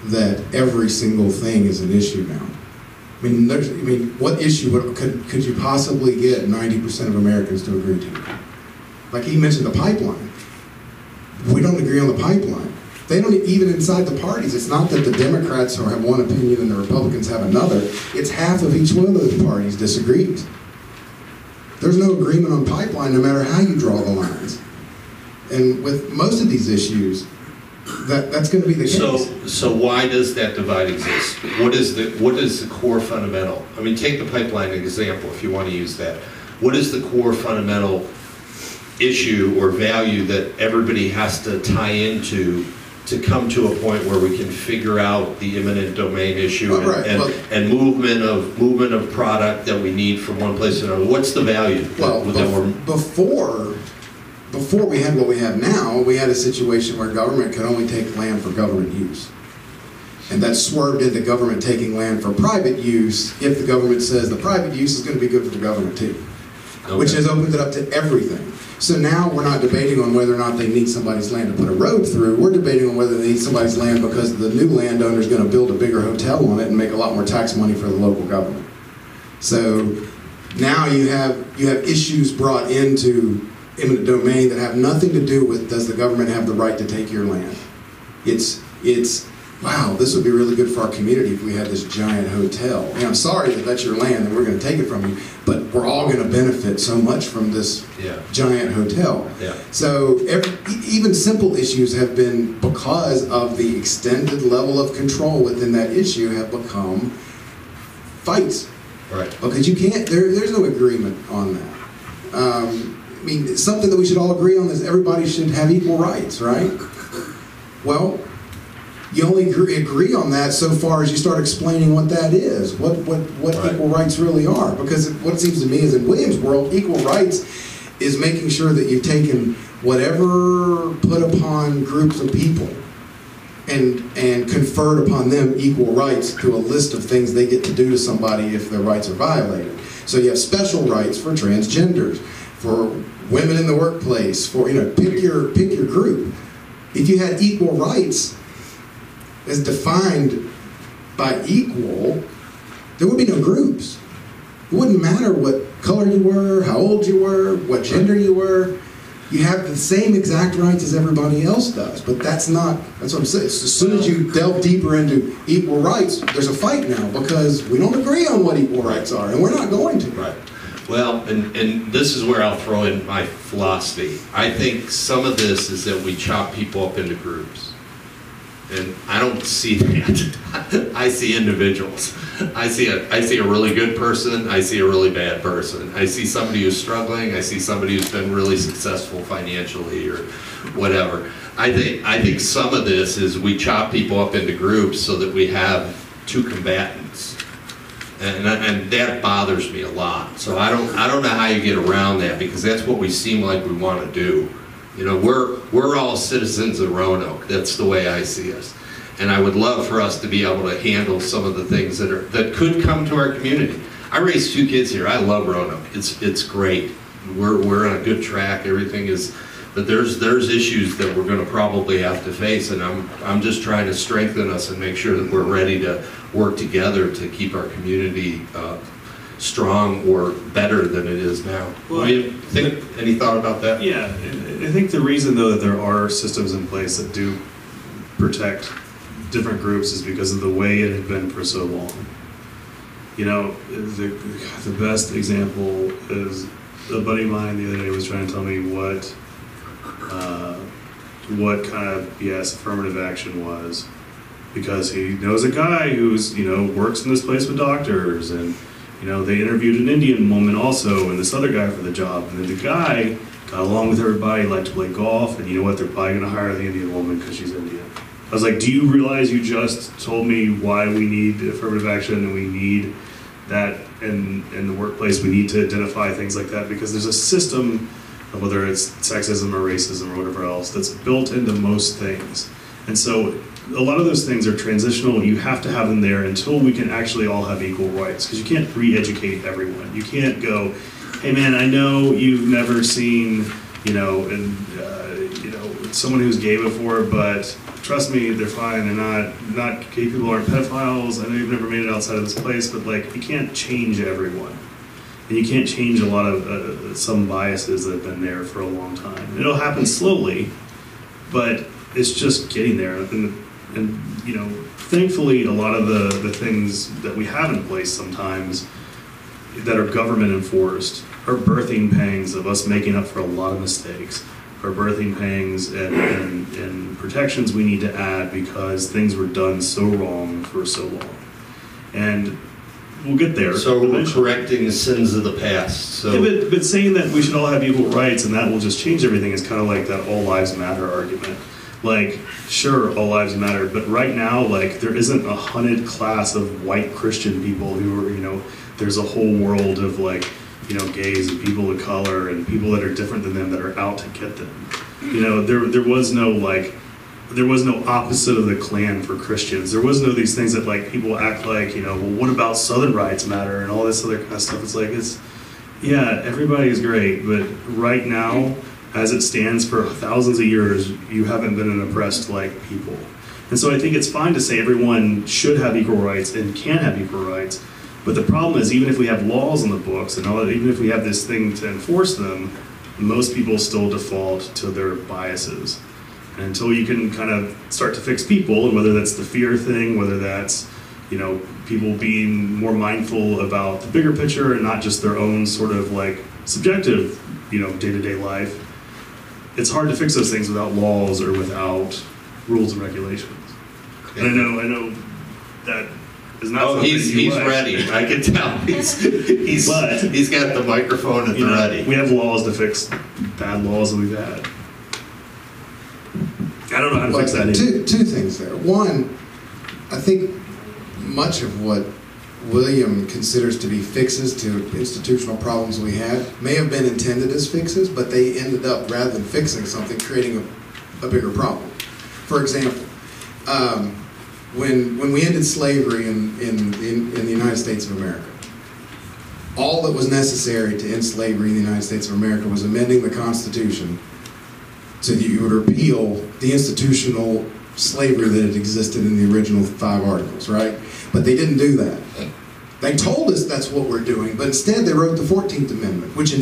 Speaker 3: that every single thing is an issue now. I mean, what issue could you possibly get 90% of Americans to agree to? Like he mentioned the pipeline. We don't agree on the pipeline. They don't even inside the parties. It's not that the Democrats have one opinion and the Republicans have another. It's half of each one of those parties disagrees. There's no agreement on pipeline no matter how you draw the lines. And with most of these issues, that's going to be the case.
Speaker 1: So why does that divide exist? What is the core fundamental? I mean, take the pipeline example if you want to use that. What is the core fundamental issue or value that everybody has to tie into to come to a point where we can figure out the eminent domain issue and movement of product that we need from one place to another? What's the value?
Speaker 3: Before we had what we have now, we had a situation where government could only take land for government use. And that swerved into government taking land for private use if the government says the private use is going to be good for the government too. Okay. Which has opened it up to everything. So now we're not debating on whether or not they need somebody's land to put a road through. We're debating on whether they need somebody's land because the new landowner is going to build a bigger hotel on it and make a lot more tax money for the local government. So now you have issues brought into eminent domain that have nothing to do with does the government have the right to take your land. It's wow, this would be really good for our community if we had this giant hotel. And I'm sorry that that's your land and we're going to take it from you, but we're all going to benefit so much from this giant hotel. Yeah. So even simple issues have been, because of the extended level of control within that issue, have become fights.
Speaker 1: Right.
Speaker 3: Because you can't, there's no agreement on that. I mean, something that we should all agree on is everybody should have equal rights, right? Well, you only agree on that so far as you start explaining what that is, what right. Equal rights really are. Because what it seems to me is in William's world, equal rights is making sure that you've taken whatever put upon groups of people and conferred upon them equal rights to a list of things they get to do to somebody if their rights are violated. So you have special rights for transgenders, for women in the workplace, for, pick your group. If you had equal rights as defined by equal, there would be no groups. It wouldn't matter what color you were, how old you were, what gender you were. You have the same exact rights as everybody else does, but that's what I'm saying. As soon as you delve deeper into equal rights, there's a fight now because we don't agree on what equal rights are, and we're not going to.
Speaker 1: Right. Well, and this is where I'll throw in my philosophy. I think some of this is that we chop people up into groups. And I don't see that. I see individuals. I see a really good person. I see a really bad person. I see somebody who's struggling. I see somebody who's been really successful financially or whatever. I think some of this is we chop people up into groups so that we have two combatants, and that bothers me a lot. So I don't know how you get around that, because that's what we seem like we want to do. We're all citizens of Roanoke. That's the way I see us. And I would love for us to be able to handle some of the things that could come to our community. I raised 2 kids here. I love Roanoke. It's great. We're on a good track. Everything is, but there's issues that we're going to probably have to face, and I'm just trying to strengthen us and make sure that we're ready to work together to keep our community strong or better than it is now. Well, any thought about that?
Speaker 2: Yeah, I think the reason though that there are systems in place that do protect different groups is because of the way it had been for so long. The best example is a buddy of mine the other day was trying to tell me what kind of BS affirmative action was, because he knows a guy who's works in this place with doctors, and they interviewed an Indian woman also and this other guy for the job, and then the guy got along with everybody, liked to play golf, and you know what, they're probably going to hire the Indian woman because she's Indian. I was like, do you realize you just told me why we need affirmative action and we need that in the workplace? We need to identify things like that because there's a system of whether it's sexism or racism or whatever else that's built into most things. And so a lot of those things are transitional. You have to have them there until we can actually all have equal rights, because you can't re-educate everyone. You can't go, hey man, I know you've never seen, someone who's gay before, but trust me, they're fine. They're not gay people aren't pedophiles. I know you've never made it outside of this place, but like, you can't change everyone. And you can't change a lot of some biases that have been there for a long time. It'll happen slowly, but it's just getting there. And thankfully, a lot of the things that we have in place sometimes that are government enforced are birthing pangs of us making up for a lot of mistakes, or birthing pangs and protections we need to add because things were done so wrong for so long. And we'll get there.
Speaker 1: So we're correcting the sins of the past. So.
Speaker 2: Yeah, but saying that we should all have equal rights and that will just change everything is kind of like that all lives matter argument. Like, sure, all lives matter, but right now, like, there isn't a hunted class of white Christian people who are, there's a whole world of, like, gays and people of color and people that are different than them that are out to get them. There was no opposite of the Klan for Christians. There was no these things that, like, people act like, well, what about Southern rights matter and all this other kind of stuff. It's like, yeah, everybody is great, but right now, as it stands for thousands of years, you haven't been an oppressed, like, people. And so I think it's fine to say everyone should have equal rights and can have equal rights, but the problem is, even if we have laws on the books and even if we have this thing to enforce them, most people still default to their biases. And until you can kind of start to fix people, and whether that's the fear thing, whether that's people being more mindful about the bigger picture and not just their own sort of like subjective day-to-day life, it's hard to fix those things without laws or without rules and regulations. Okay. And I know that is not.
Speaker 1: Oh, he's
Speaker 2: like.
Speaker 1: ready. I can tell. He's got the microphone and ready.
Speaker 2: We have laws to fix bad laws that we've had. I don't know how to fix that either.
Speaker 3: Two things there. One, I think much of what William considers to be fixes to institutional problems we had may have been intended as fixes, but they ended up, rather than fixing something, creating a bigger problem. For example, when we ended slavery in the United States of America, all that was necessary to end slavery in the United States of America was amending the Constitution so that you would repeal the institutional slavery that had existed in the original 5 articles, right? But they didn't do that. They told us that's what we're doing, but instead they wrote the 14th Amendment, which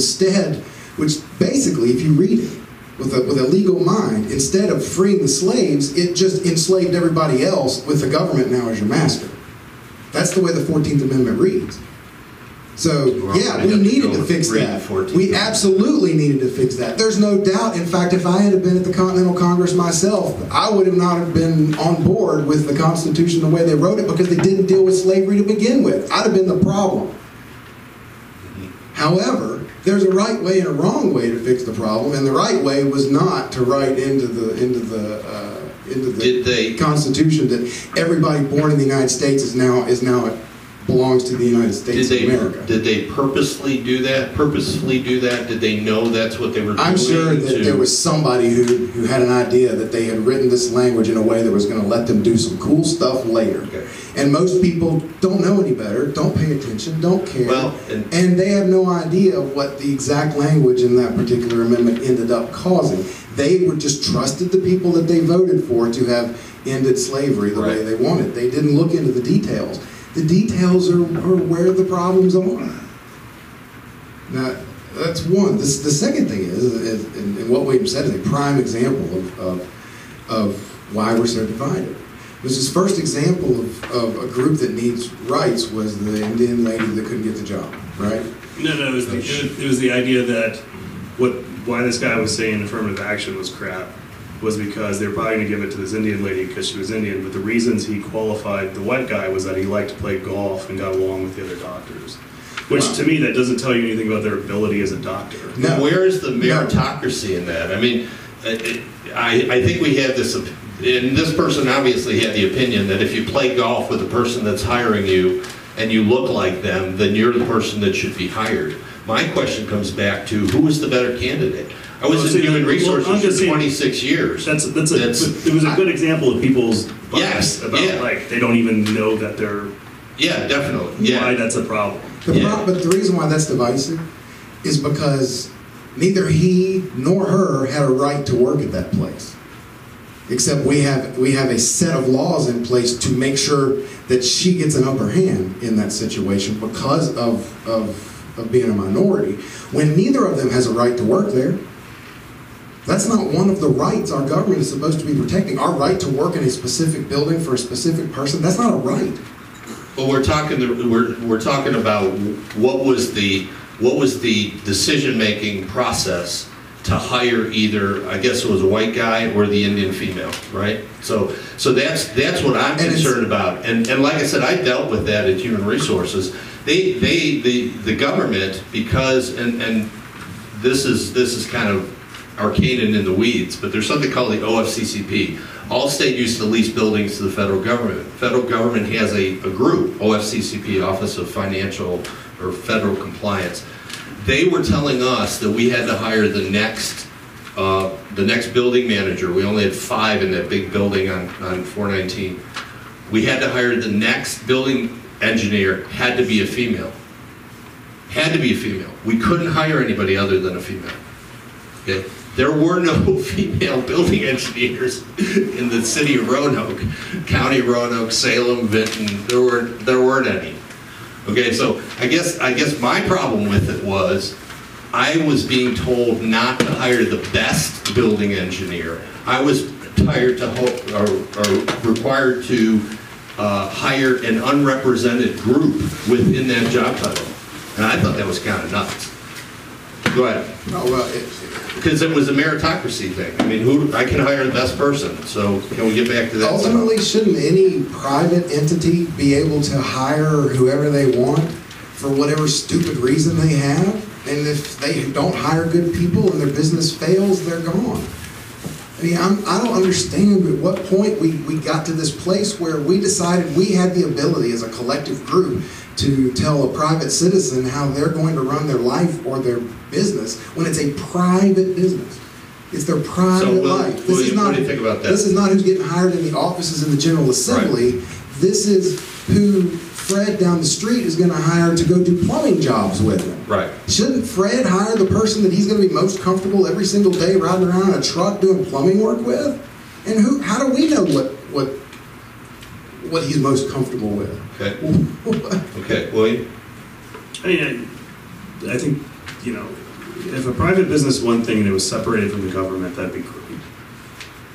Speaker 3: basically, if you read it with a legal mind, instead of freeing the slaves, it just enslaved everybody else with the government now as your master. That's the way the 14th Amendment reads. So, yeah, we needed to fix that. We absolutely needed to fix that. There's no doubt. In fact, if I had been at the Continental Congress myself, I would have not have been on board with the Constitution the way they wrote it, because they didn't deal with slavery to begin with. I'd have been the problem. However, there's a right way and a wrong way to fix the problem, and the right way was not to write into the Constitution that everybody born in the United States is now belongs to the United States of America.
Speaker 1: Did they purposely do that? Did they know that's what they were doing?
Speaker 3: I'm sure that there was somebody who had an idea that they had written this language in a way that was going to let them do some cool stuff later.
Speaker 1: Okay.
Speaker 3: And most people don't know any better, don't pay attention, don't care, and they have no idea what the exact language in that particular amendment ended up causing. They were just trusted the people that they voted for to have ended slavery the way they wanted. They didn't look into the details. The details are where the problems are. Now, that's one. The second thing is and what William said is a prime example of why we're so divided. Because his first example of a group that needs rights was the Indian lady that couldn't get the job, right?
Speaker 2: No, it was the idea that why this guy was saying affirmative action was crap was because they were probably going to give it to this Indian lady because she was Indian, but the reasons he qualified the white guy was that he liked to play golf and got along with the other doctors. Which, to me, that doesn't tell you anything about their ability as a doctor.
Speaker 1: No. Where is the meritocracy in that? I mean, I think we had this, and this person obviously had the opinion that if you play golf with the person that's hiring you and you look like them, then you're the person that should be hired. My question comes back to, who is the better candidate? I was in human resources
Speaker 2: I'm just
Speaker 1: for
Speaker 2: saying,
Speaker 1: 26 years.
Speaker 2: it was a good example of people's bias about like they don't even know that they're
Speaker 1: Definitely.
Speaker 2: why that's a problem.
Speaker 3: But the reason why that's divisive is because neither he nor her had a right to work at that place. Except we have a set of laws in place to make sure that she gets an upper hand in that situation because of being a minority. When neither of them has a right to work there, that's not one of the rights our government is supposed to be protecting. Our right to work in a specific building for a specific person, that's not a right.
Speaker 1: Well, we're talking about what was the decision-making process to hire either, I guess it was a white guy or the Indian female, right? So that's what I'm concerned about. And like I said, I dealt with that at Human Resources. The government, because and this is kind of arcane and in the weeds, but there's something called the OFCCP. All state used to lease buildings to the federal government. Federal government has a group, OFCCP, Office of Financial or Federal Compliance. They were telling us that we had to hire the next building manager. We only had 5 in that big building on 419. We had to hire the next building engineer, had to be a female. Had to be a female. We couldn't hire anybody other than a female. Okay? There were no female building engineers in the city of Roanoke, County of Roanoke, Salem, Vinton. There weren't any. Okay, so I guess my problem with it was I was being told not to hire the best building engineer. I was required to hire an unrepresented group within that job title, and I thought that was kind of nuts. Go ahead.
Speaker 3: Oh, well,
Speaker 1: because it was a meritocracy thing. I mean, I can hire the best person. So can we get back to that?
Speaker 3: Ultimately, shouldn't any private entity be able to hire whoever they want for whatever stupid reason they have? And if they don't hire good people and their business fails, they're gone. I mean, I don't understand at what point we got to this place where we decided we had the ability as a collective group to tell a private citizen how they're going to run their life or their business when it's a private business. It's their private life.
Speaker 1: What do you think about that?
Speaker 3: This is not who's getting hired in the offices in the General Assembly.
Speaker 1: Right.
Speaker 3: This is who Fred down the street is going to hire to go do plumbing jobs with him.
Speaker 1: Right.
Speaker 3: Shouldn't Fred hire the person that he's going to be most comfortable every single day riding around in a truck doing plumbing work with? And how do we know what he's most comfortable with?
Speaker 1: Okay. Okay, William?
Speaker 2: I think, if a private business, one thing that was separated from the government, that'd be great.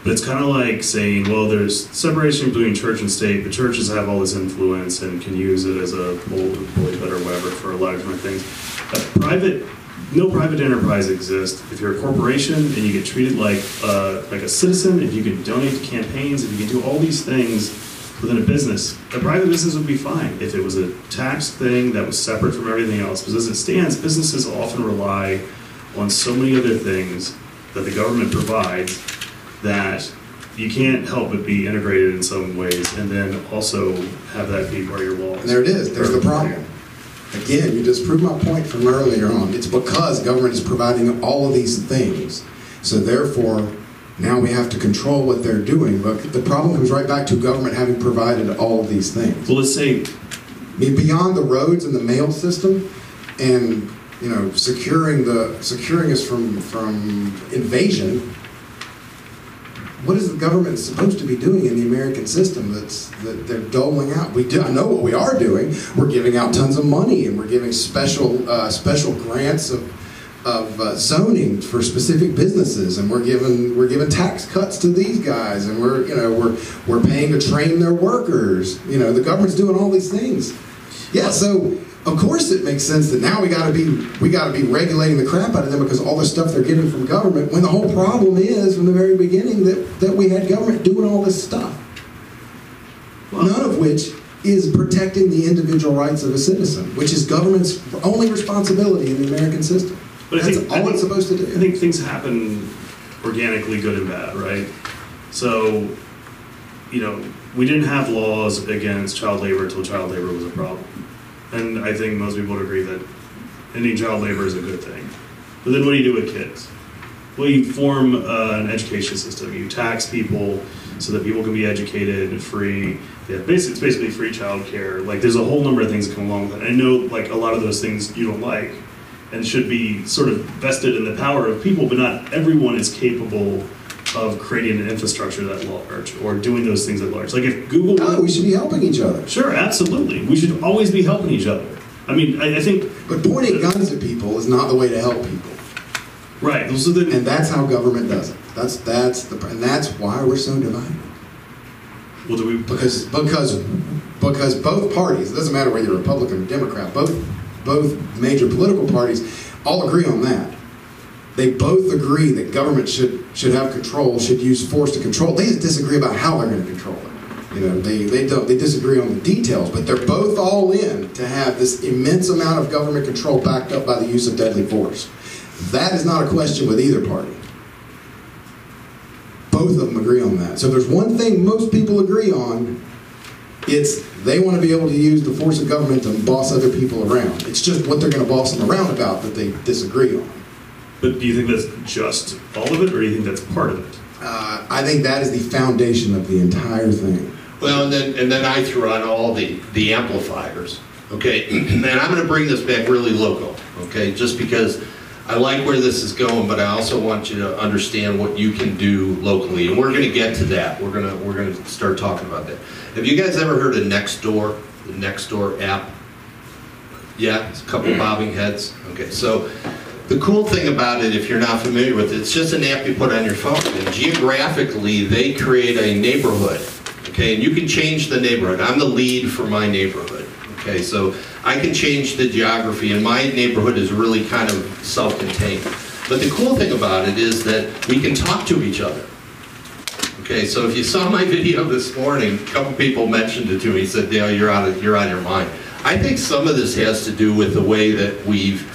Speaker 2: But it's kind of like saying, well, there's separation between church and state, but churches have all this influence and can use it as a boycott or whatever for a lot of different things. No private enterprise exists. If you're a corporation and you get treated like a citizen, if you can donate to campaigns, if you can do all these things within a business, a private business would be fine if it was a tax thing that was separate from everything else. Because as it stands, businesses often rely on so many other things that the government provides that you can't help but be integrated in some ways, and then also have that be part of your laws.
Speaker 3: And there it is. There's the problem. Again, you just proved my point from earlier on. It's because government is providing all of these things. So therefore, now we have to control what they're doing. But the problem comes right back to government having provided all of these things.
Speaker 2: Well, let's say,
Speaker 3: beyond the roads and the mail system, and securing us from invasion. What is the government supposed to be doing in the American system that they're doling out? I know what we are doing. We're giving out tons of money, and we're giving special grants of zoning for specific businesses, and we're giving tax cuts to these guys, and we're paying to train their workers. The government's doing all these things. Yeah, so of course it makes sense that now we got to be regulating the crap out of them because all the stuff they're getting from government. When the whole problem is from the very beginning that we had government doing all this stuff, none of which is protecting the individual rights of a citizen, which is government's only responsibility in the American system. But that's all it's supposed to do.
Speaker 2: I think things happen organically, good and bad, right? So, we didn't have laws against child labor until child labor was a problem. And I think most people would agree that ending child labor is a good thing. But then what do you do with kids? Well, you form an education system. You tax people so that people can be educated and free. Yeah, it's basically free childcare. Like, there's a whole number of things that come along with it. I know, like, a lot of those things you don't like and should be sort of vested in the power of people, but not everyone is capable of creating an infrastructure that large or doing those things at large. Like, if Google...
Speaker 3: No, we should be helping each other.
Speaker 2: Sure, absolutely. We should always be helping each other. I mean, I think...
Speaker 3: But pointing guns at people is not the way to help people.
Speaker 2: Right. Those are the...
Speaker 3: And that's how government does it. And that's why we're so divided.
Speaker 2: Well, do we...
Speaker 3: Because both parties, it doesn't matter whether you're Republican or Democrat, both major political parties all agree on that. They both agree that government should have control, should use force to control. They just disagree about how they're going to control it. You know, they disagree on the details, but they're both all in to have this immense amount of government control backed up by the use of deadly force. That is not a question with either party. Both of them agree on that. So if there's one thing most people agree on, it's they want to be able to use the force of government to boss other people around. It's just what they're going to boss them around about that they disagree on.
Speaker 2: But do you think that's just all of it, or do you think that's part of it?
Speaker 3: I think that is the foundation of the entire thing.
Speaker 1: Well, and then I threw on all the amplifiers, okay? And I'm going to bring this back really local, okay? Just because I like where this is going, but I also want you to understand what you can do locally, and we're going to get to that. We're going to start talking about that. Have you guys ever heard of Nextdoor, the Nextdoor app? Yeah, it's a couple bobbing heads. Okay, so the cool thing about it, if you're not familiar with it, it's just an app you put on your phone, and geographically they create a neighborhood. Okay, and you can change the neighborhood. I'm the lead for my neighborhood. Okay, so I can change the geography, and my neighborhood is really kind of self-contained. But the cool thing about it is that we can talk to each other. Okay, so if you saw my video this morning, a couple people mentioned it to me, said, Dale, you're out of your mind. I think some of this has to do with the way that we've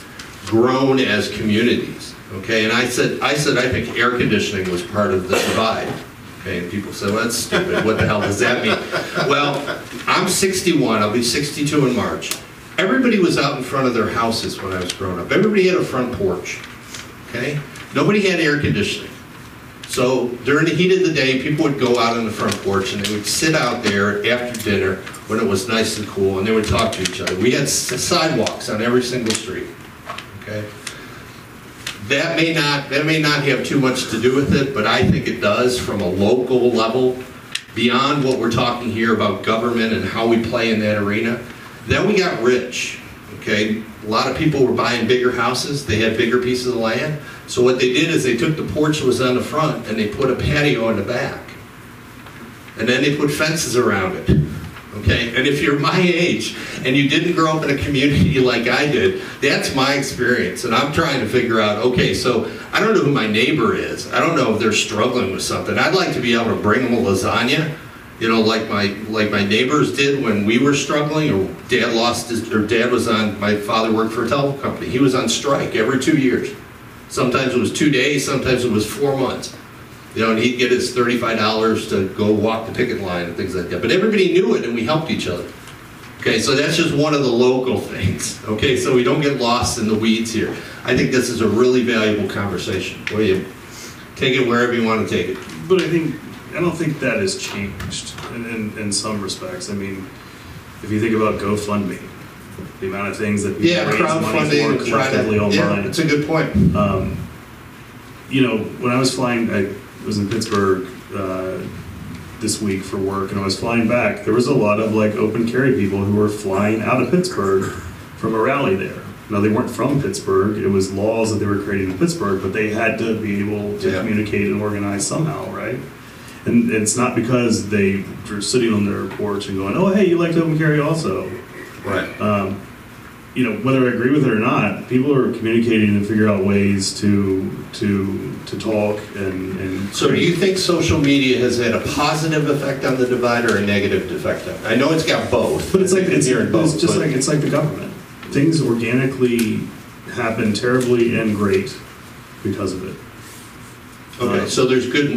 Speaker 1: grown as communities. Okay, and I said I think air conditioning was part of the divide. Okay, and people say, well, that's stupid. What the hell does that mean? Well, I'm 61. I'll be 62 in March. Everybody was out in front of their houses when I was growing up. Everybody had a front porch. Okay? Nobody had air conditioning. So during the heat of the day, people would go out on the front porch and they would sit out there after dinner when it was nice and cool, and they would talk to each other. We had sidewalks on every single street. Okay? That may not have too much to do with it, but I think it does from a local level, beyond what we're talking here about government and how we play in that arena. Then we got rich, okay? A lot of people were buying bigger houses. They had bigger pieces of land. So what they did is they took the porch that was on the front and they put a patio in the back. And then they put fences around it. Okay, and if you're my age and you didn't grow up in a community like I did, that's my experience. And I'm trying to figure out, okay, so I don't know who my neighbor is. I don't know if they're struggling with something. I'd like to be able to bring them a lasagna, you know, like my neighbors did when we were struggling, or dad was on, my father worked for a telephone company. He was on strike every 2 years. Sometimes it was 2 days, sometimes it was 4 months. You know, and he'd get his $35 to go walk the picket line and things like that. But everybody knew it, and we helped each other. Okay, so that's just one of the local things. Okay, so we don't get lost in the weeds here. I think this is a really valuable conversation. Well, you take it wherever you want to take it.
Speaker 2: But I don't think that has changed in some respects. I mean, if you think about GoFundMe, the amount of things that people raise money for collectively online.
Speaker 1: Yeah, that's a good point.
Speaker 2: You know, when I was flying, I was in Pittsburgh this week for work, and I was flying back. There was a lot of like open carry people who were flying out of Pittsburgh from a rally there. Now, they weren't from Pittsburgh. It was laws that they were creating in Pittsburgh, but they had to be able to communicate and organize somehow, right? And it's not because they were sitting on their porch and going, oh, hey, you like to open carry also.
Speaker 1: Right.
Speaker 2: You know, whether I agree with it or not, people are communicating and figure out ways to talk and
Speaker 1: So do you think social media has had a positive effect on the divide or a negative effect on it? I know it's got both.
Speaker 2: But it's like the government. Things organically happen terribly and great because of it.
Speaker 1: Okay, so there's good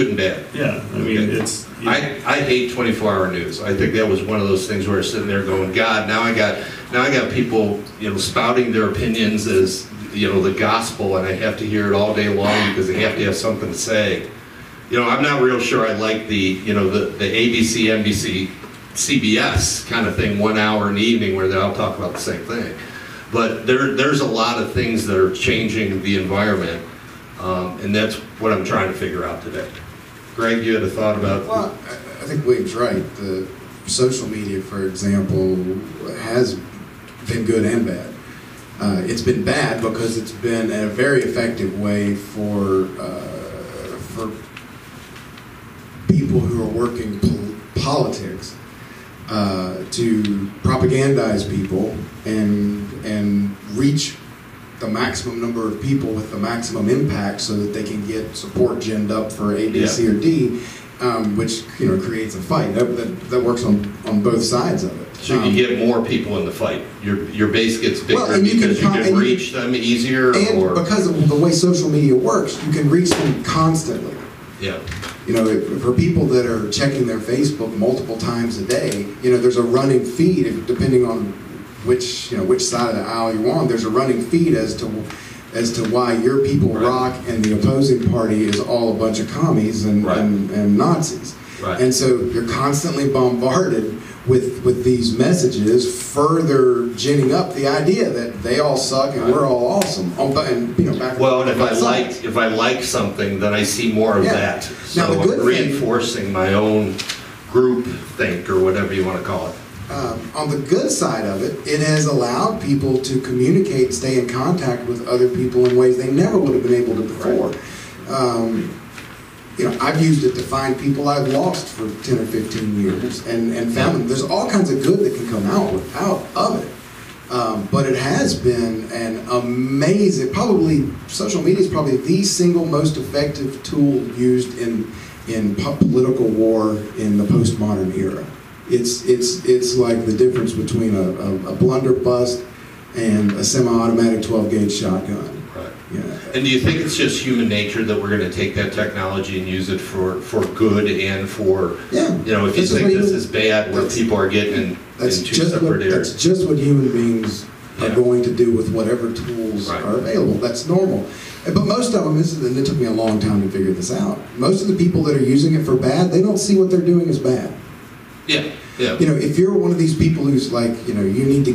Speaker 1: and bad.
Speaker 2: Yeah, I mean, it's...
Speaker 1: I hate 24-hour news. I think that was one of those things where I'm sitting there going, God, now I got people, you know, spouting their opinions as the gospel, and I have to hear it all day long because they have to have something to say. I'm not real sure I like the ABC, NBC, CBS kind of thing, 1 hour in the evening where they all talk about the same thing. But there's a lot of things that are changing the environment, and that's what I'm trying to figure out today. Greg, you had a thought about?
Speaker 3: Well, I think William's right. The social media, for example, has been good and bad. It's been bad because it's been a very effective way for people who are working politics to propagandize people and reach the maximum number of people with the maximum impact so that they can get support ginned up for A, B, C, or D, which creates a fight. That works on both sides of it.
Speaker 1: So you get more people in the fight. Your base gets bigger because you can reach them easier.
Speaker 3: And because of the way social media works, you can reach them constantly.
Speaker 1: Yeah.
Speaker 3: For people that are checking their Facebook multiple times a day, there's a running feed, depending on which side of the aisle you're on, there's a running feed as to why your people rock and the opposing party is all a bunch of commies and Nazis.
Speaker 1: Right.
Speaker 3: And so you're constantly bombarded with these messages, further ginning up the idea that they all suck and we're all awesome. And
Speaker 1: if I like something, then I see more of that. So
Speaker 3: now,
Speaker 1: I'm reinforcing my own group think, or whatever you want to call it.
Speaker 3: On the good side of it, it has allowed people to communicate and stay in contact with other people in ways they never would have been able to before. I've used it to find people I've lost for 10 or 15 years and found them. There's all kinds of good that can come out of it. But it has been an amazing, social media is probably the single most effective tool used in political war in the postmodern era. It's like the difference between a blunderbuss and a semi-automatic 12-gauge shotgun.
Speaker 1: Right. And do you think it's just human nature that we're going to take that technology and use it for good and for, if you think this is bad, where people are getting in two separate areas?
Speaker 3: That's just what human beings are going to do with whatever tools are available. That's normal. But most of them, and it took me a long time to figure this out, most of the people that are using it for bad, they don't see what they're doing as bad.
Speaker 1: Yeah.
Speaker 3: If you're one of these people who's like, you need to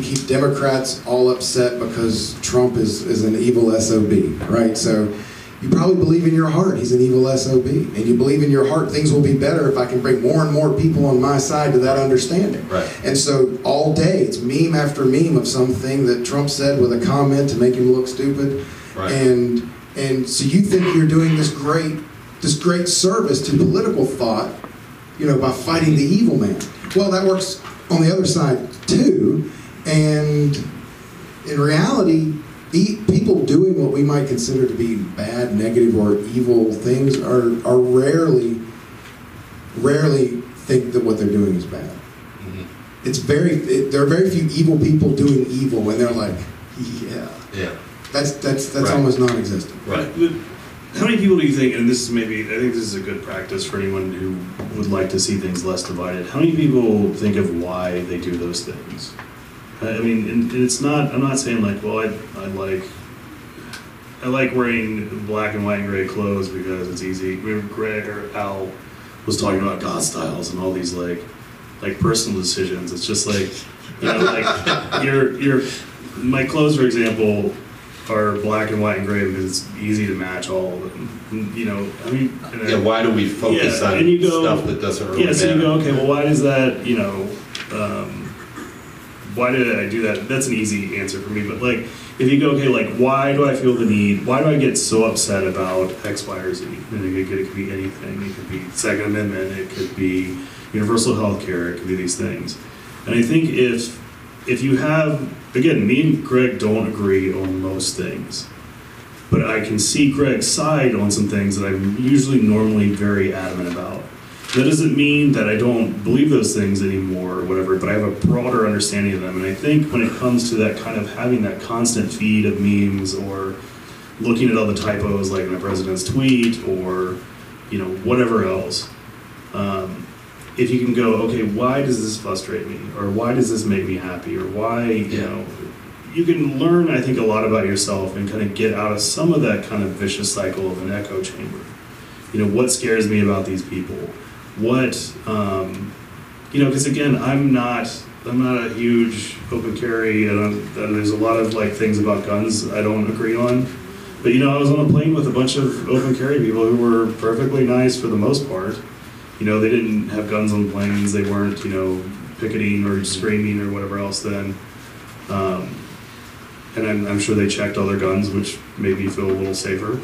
Speaker 3: keep Democrats all upset because Trump is an evil SOB, right? So you probably believe in your heart he's an evil SOB, and you believe in your heart things will be better if I can bring more and more people on my side to that understanding.
Speaker 1: Right.
Speaker 3: And so all day it's meme after meme of something that Trump said with a comment to make him look stupid,
Speaker 1: right.
Speaker 3: and so you think you're doing this great service to political thought, by fighting the evil man. Well, that works on the other side too, and in reality, people doing what we might consider to be bad, negative, or evil things are rarely think that what they're doing is bad. Mm-hmm. There are very few evil people doing evil, and they're like, yeah. That's
Speaker 1: right.
Speaker 3: Almost non-existent.
Speaker 1: Right.
Speaker 2: How many people do you think, and I think this is a good practice for anyone who would like to see things less divided, how many people think of why they do those things? I mean, and it's not, I'm not saying like, well, I like wearing black and white and gray clothes because it's easy. Greg or Al was talking about God styles and all these like personal decisions. It's just like, my clothes, for example, are black and white and gray because it's easy to match all of them.
Speaker 1: Why do we focus on stuff that doesn't really matter?
Speaker 2: So you go, okay, well, why does that, why did I do that? That's an easy answer for me. But like, if you go, okay, like, why do I feel the need? Why do I get so upset about X, Y, or Z? And it could be anything. It could be Second Amendment. It could be universal health care. It could be these things. And I think if you have, again, me and Greg don't agree on most things, but I can see Greg's side on some things that I'm usually normally very adamant about. That doesn't mean that I don't believe those things anymore or whatever, but I have a broader understanding of them. And I think when it comes to that kind of having that constant feed of memes or looking at all the typos like in the president's tweet or, whatever else, if you can go, okay, why does this frustrate me? Or why does this make me happy? Or why, you can learn, I think, a lot about yourself and kind of get out of some of that kind of vicious cycle of an echo chamber. You know, what scares me about these people? What, you know, because again, I'm not a huge open carry, and there's a lot of like things about guns I don't agree on. But you know, I was on a plane with a bunch of open carry people who were perfectly nice for the most part. You know, they didn't have guns on planes. They weren't, you know, picketing or screaming or whatever else then. And I'm sure they checked all their guns, which made me feel a little safer.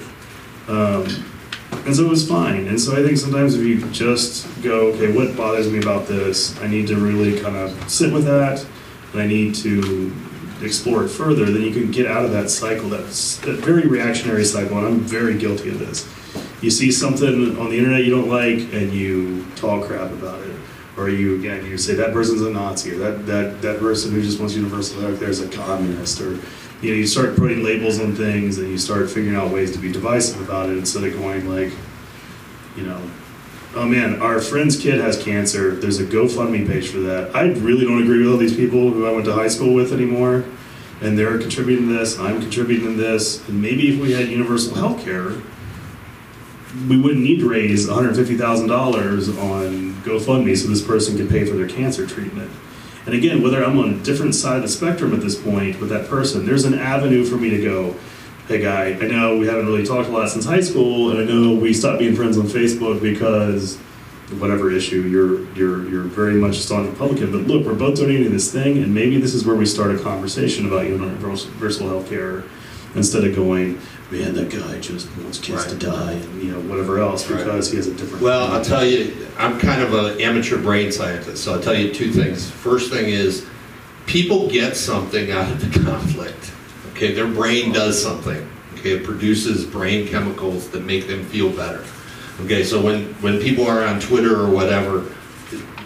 Speaker 2: And so it was fine. And so I think sometimes if you just go, okay, what bothers me about this? I need to really kind of sit with that, and I need to explore it further, then you can get out of that cycle, that very reactionary cycle, and I'm very guilty of this. You see something on the internet you don't like, and you talk crap about it. Or you say that person's a Nazi, or that person who just wants universal health care is a communist, or you know, you start putting labels on things, and you start figuring out ways to be divisive about it instead of going like, you know, oh man, our friend's kid has cancer, there's a GoFundMe page for that. I really don't agree with all these people who I went to high school with anymore, and they're contributing to this, I'm contributing to this, and maybe if we had universal health care, we wouldn't need to raise $150,000 on GoFundMe so this person could pay for their cancer treatment. And again, whether I'm on a different side of the spectrum at this point with that person, there's an avenue for me to go, hey guy, I know we haven't really talked a lot since high school, and I know we stopped being friends on Facebook because whatever issue, you're very much a staunch Republican, but look, we're both donating to this thing, and maybe this is where we start a conversation about universal health care instead of going, man, that guy just wants kids to die, and you know, whatever else, because he has a different...
Speaker 1: Well, I'll tell you, I'm kind of an amateur brain scientist, so I'll tell you two things. First thing is, people get something out of the conflict. Okay, their brain does something. Okay, it produces brain chemicals that make them feel better. Okay, so when people are on Twitter or whatever,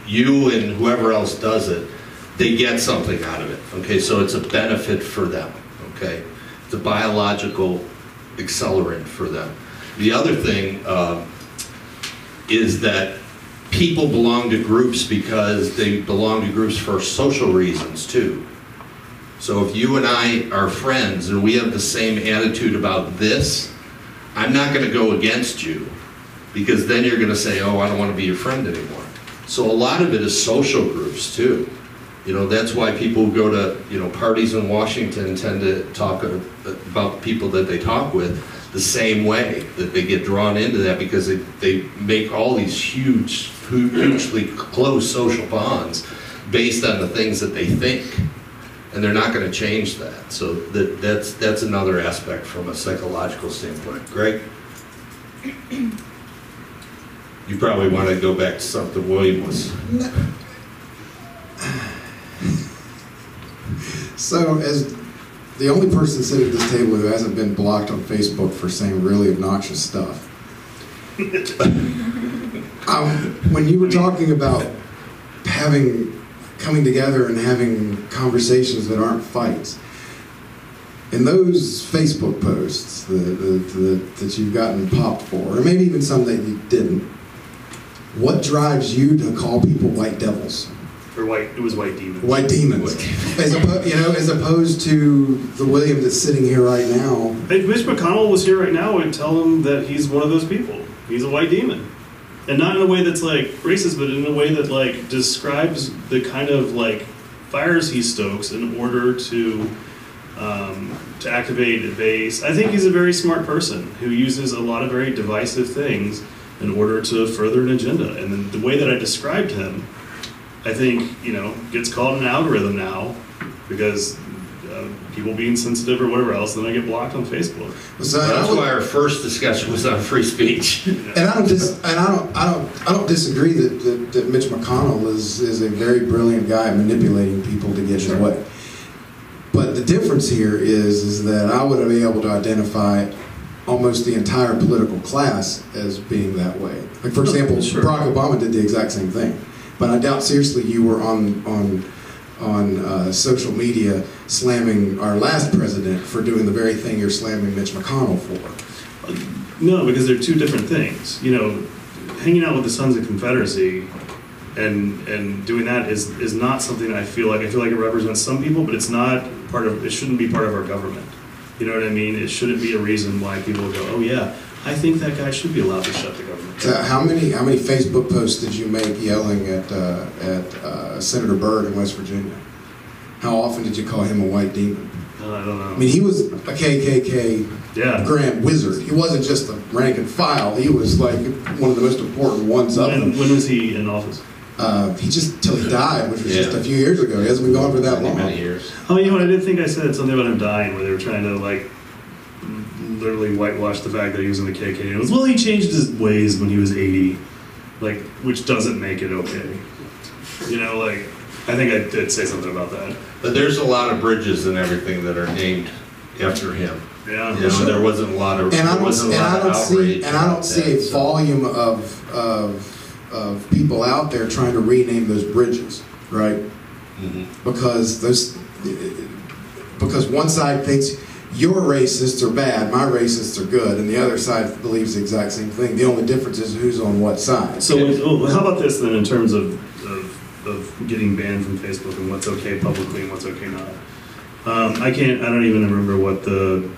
Speaker 1: you and whoever else does it, they get something out of it. Okay, so it's a benefit for them. Okay, it's a biological accelerant for them. The other thing is that people belong to groups because they belong to groups for social reasons too. So if you and I are friends and we have the same attitude about this, I'm not going to go against you, because then you're going to say, oh, I don't want to be your friend anymore. So a lot of it is social groups too. You know, that's why people who go to, you know, parties in Washington tend to talk about people that they talk with the same way, that they get drawn into that because they make all these hugely close social bonds based on the things that they think, and they're not going to change that. So that's another aspect from a psychological standpoint. Greg? You probably want to go back to something William was...
Speaker 3: So, as the only person sitting at this table who hasn't been blocked on Facebook for saying really obnoxious stuff, when you were talking about coming together and having conversations that aren't fights, in those Facebook posts that you've gotten popped for, or maybe even some that you didn't, what drives you to call people white devils?
Speaker 2: Or it was white demons.
Speaker 3: White demons. As opposed to the William that's sitting here right now.
Speaker 2: If Mitch McConnell was here right now, I'd tell him that he's one of those people. He's a white demon. And not in a way that's like racist, but in a way that like describes the kind of like fires he stokes in order to activate a base. I think he's a very smart person who uses a lot of very divisive things in order to further an agenda. And then the way that I described him, I think, you know, gets called an algorithm now because people being sensitive or whatever else, then I get blocked on Facebook.
Speaker 3: So
Speaker 1: that's why our first discussion was on free speech.
Speaker 3: And I don't disagree that Mitch McConnell is a very brilliant guy at manipulating people to get his way. But the difference here is that I would be able to identify almost the entire political class as being that way. Like, for example, Barack Obama did the exact same thing. But I doubt seriously you were on social media slamming our last president for doing the very thing you're slamming Mitch McConnell for.
Speaker 2: No, because they're two different things. You know, hanging out with the Sons of Confederacy and doing that is not something I feel like it represents some people, but it's not it shouldn't be part of our government. You know what I mean? It shouldn't be a reason why people go, oh yeah, I think that guy should be allowed to shut the government down.
Speaker 3: So how many Facebook posts did you make yelling at Senator Byrd in West Virginia? How often did you call him a white demon?
Speaker 2: I don't know.
Speaker 3: I mean, he was a KKK grand wizard. He wasn't just a rank and file. He was like one of the most important ones of them.
Speaker 2: When was he in office?
Speaker 3: He just till he died, which was just a few years ago. He hasn't been gone for that long.
Speaker 1: Many years.
Speaker 2: Oh, you know what? I did think I said something about him dying, where they were trying to like literally whitewash the fact that he was in the KKK. It was, well, he changed his ways when he was 80, like, which doesn't make it okay. You know, like, I think I did say something about that.
Speaker 1: But there's a lot of bridges and everything that are named after him.
Speaker 2: Yeah,
Speaker 1: you know, there wasn't a lot of
Speaker 3: outrage. And I don't see a volume of people out there trying to rename those bridges, right? Because one side thinks your racists are bad, my racists are good, and the other side believes the exact same thing. The only difference is who's on what side.
Speaker 2: So how about this then, in terms of getting banned from Facebook and what's okay publicly and what's okay not? I don't even remember what the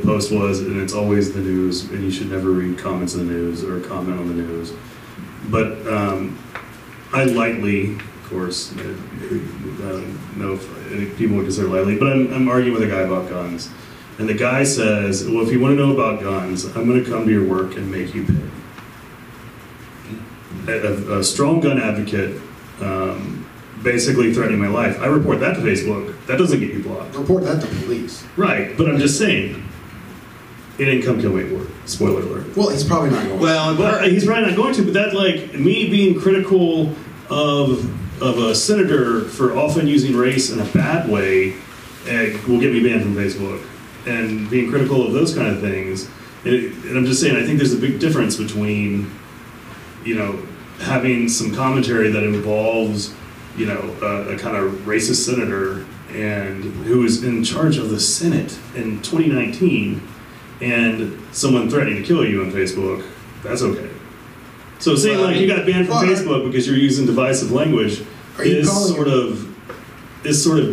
Speaker 2: post was, and it's always the news, and you should never read comments in the news or comment on the news. But I lightly, of course, I don't know if any people would consider lightly, but I'm arguing with a guy about guns. And the guy says, well, if you want to know about guns, I'm going to come to your work and make you pay. A strong gun advocate basically threatening my life. I report that to Facebook. That doesn't get you blocked.
Speaker 3: Report that to police.
Speaker 2: Right, but I'm just saying, it didn't come kill me word. Spoiler alert.
Speaker 3: Well, he's probably not going to.
Speaker 2: Well, he's probably not going to, but that, like, me being critical of a senator for often using race in a bad way will get me banned from Facebook. And being critical of those kind of things, and I'm just saying, I think there's a big difference between, you know, having some commentary that involves, you know, a kind of racist senator and who is in charge of the Senate in 2019, and someone threatening to kill you on Facebook. That's okay. So saying like you got banned from Facebook because you're using divisive language is sort of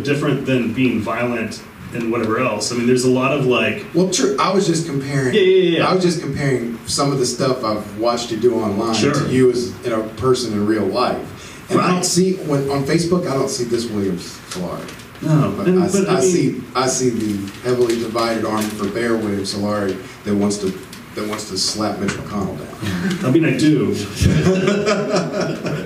Speaker 2: different than being violent and whatever else. I mean, there's a lot of like.
Speaker 3: Well, true. I was just comparing.
Speaker 2: Yeah.
Speaker 3: I was just comparing some of the stuff I've watched you do online to you as a person in real life, and I don't see on Facebook. I don't see this Williams Sellari.
Speaker 2: No,
Speaker 3: I see the heavily divided army for Bear Williams Sellari that wants to slap Mitch McConnell down.
Speaker 2: I mean, I do.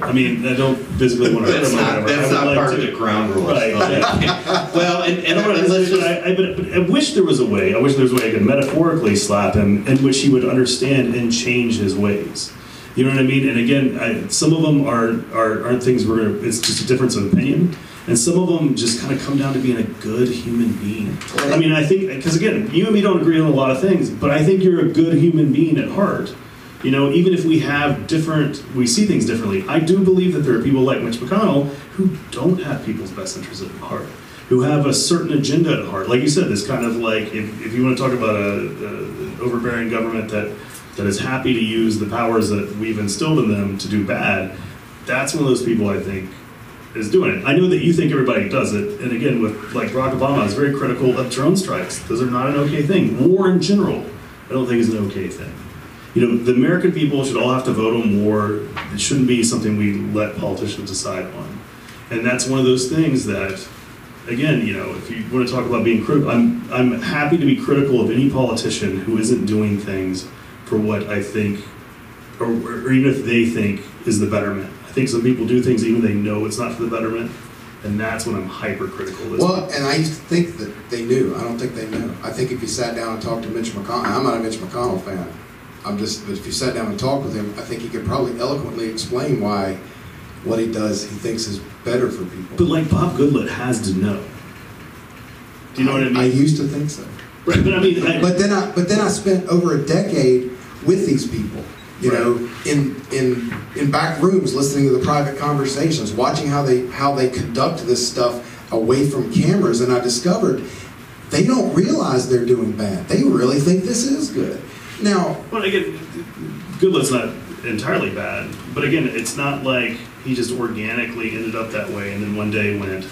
Speaker 2: I mean, I don't physically want to hurt him or whatever.
Speaker 1: That's not part of the ground rules.
Speaker 2: Right. Yeah. Well, but I wish there was a way. I wish there was a way I could metaphorically slap him in which he would understand and change his ways. You know what I mean? And again, some of them aren't things where it's just a difference of opinion. And some of them just kind of come down to being a good human being. I mean, I think, because again, you and me don't agree on a lot of things, but I think you're a good human being at heart. You know, even if we see things differently, I do believe that there are people like Mitch McConnell who don't have people's best interests at heart, who have a certain agenda at heart. Like you said, this kind of like, if you want to talk about an overbearing government that is happy to use the powers that we've instilled in them to do bad, that's one of those people I think is doing it. I know that you think everybody does it, and again, with like Barack Obama is very critical of drone strikes. Those are not an okay thing. War in general, I don't think is an okay thing. You know, the American people should all have to vote on war. It shouldn't be something we let politicians decide on. And that's one of those things that, again, you know, if you want to talk about being critical, I'm happy to be critical of any politician who isn't doing things for what I think, or even if they think is the betterment. I think some people do things even they know it's not for the betterment, and that's when I'm hypercritical.
Speaker 3: And I used to think that they knew. I don't think they knew. I think if you sat down and talked to Mitch McConnell, I'm not a Mitch McConnell fan. But if you sat down and talked with him, I think he could probably eloquently explain why what he does he thinks is better for people.
Speaker 2: But like Bob Goodlatte has to know. Do you know what I mean?
Speaker 3: I used to think so.
Speaker 2: Right, but I mean,
Speaker 3: but then I spent over a decade with these people. You know, in back rooms, listening to the private conversations, watching how they conduct this stuff away from cameras, and I discovered they don't realize they're doing bad. They really think this is good. Now,
Speaker 2: well, again, Goodlatte's not entirely bad, but again, it's not like he just organically ended up that way and then one day went,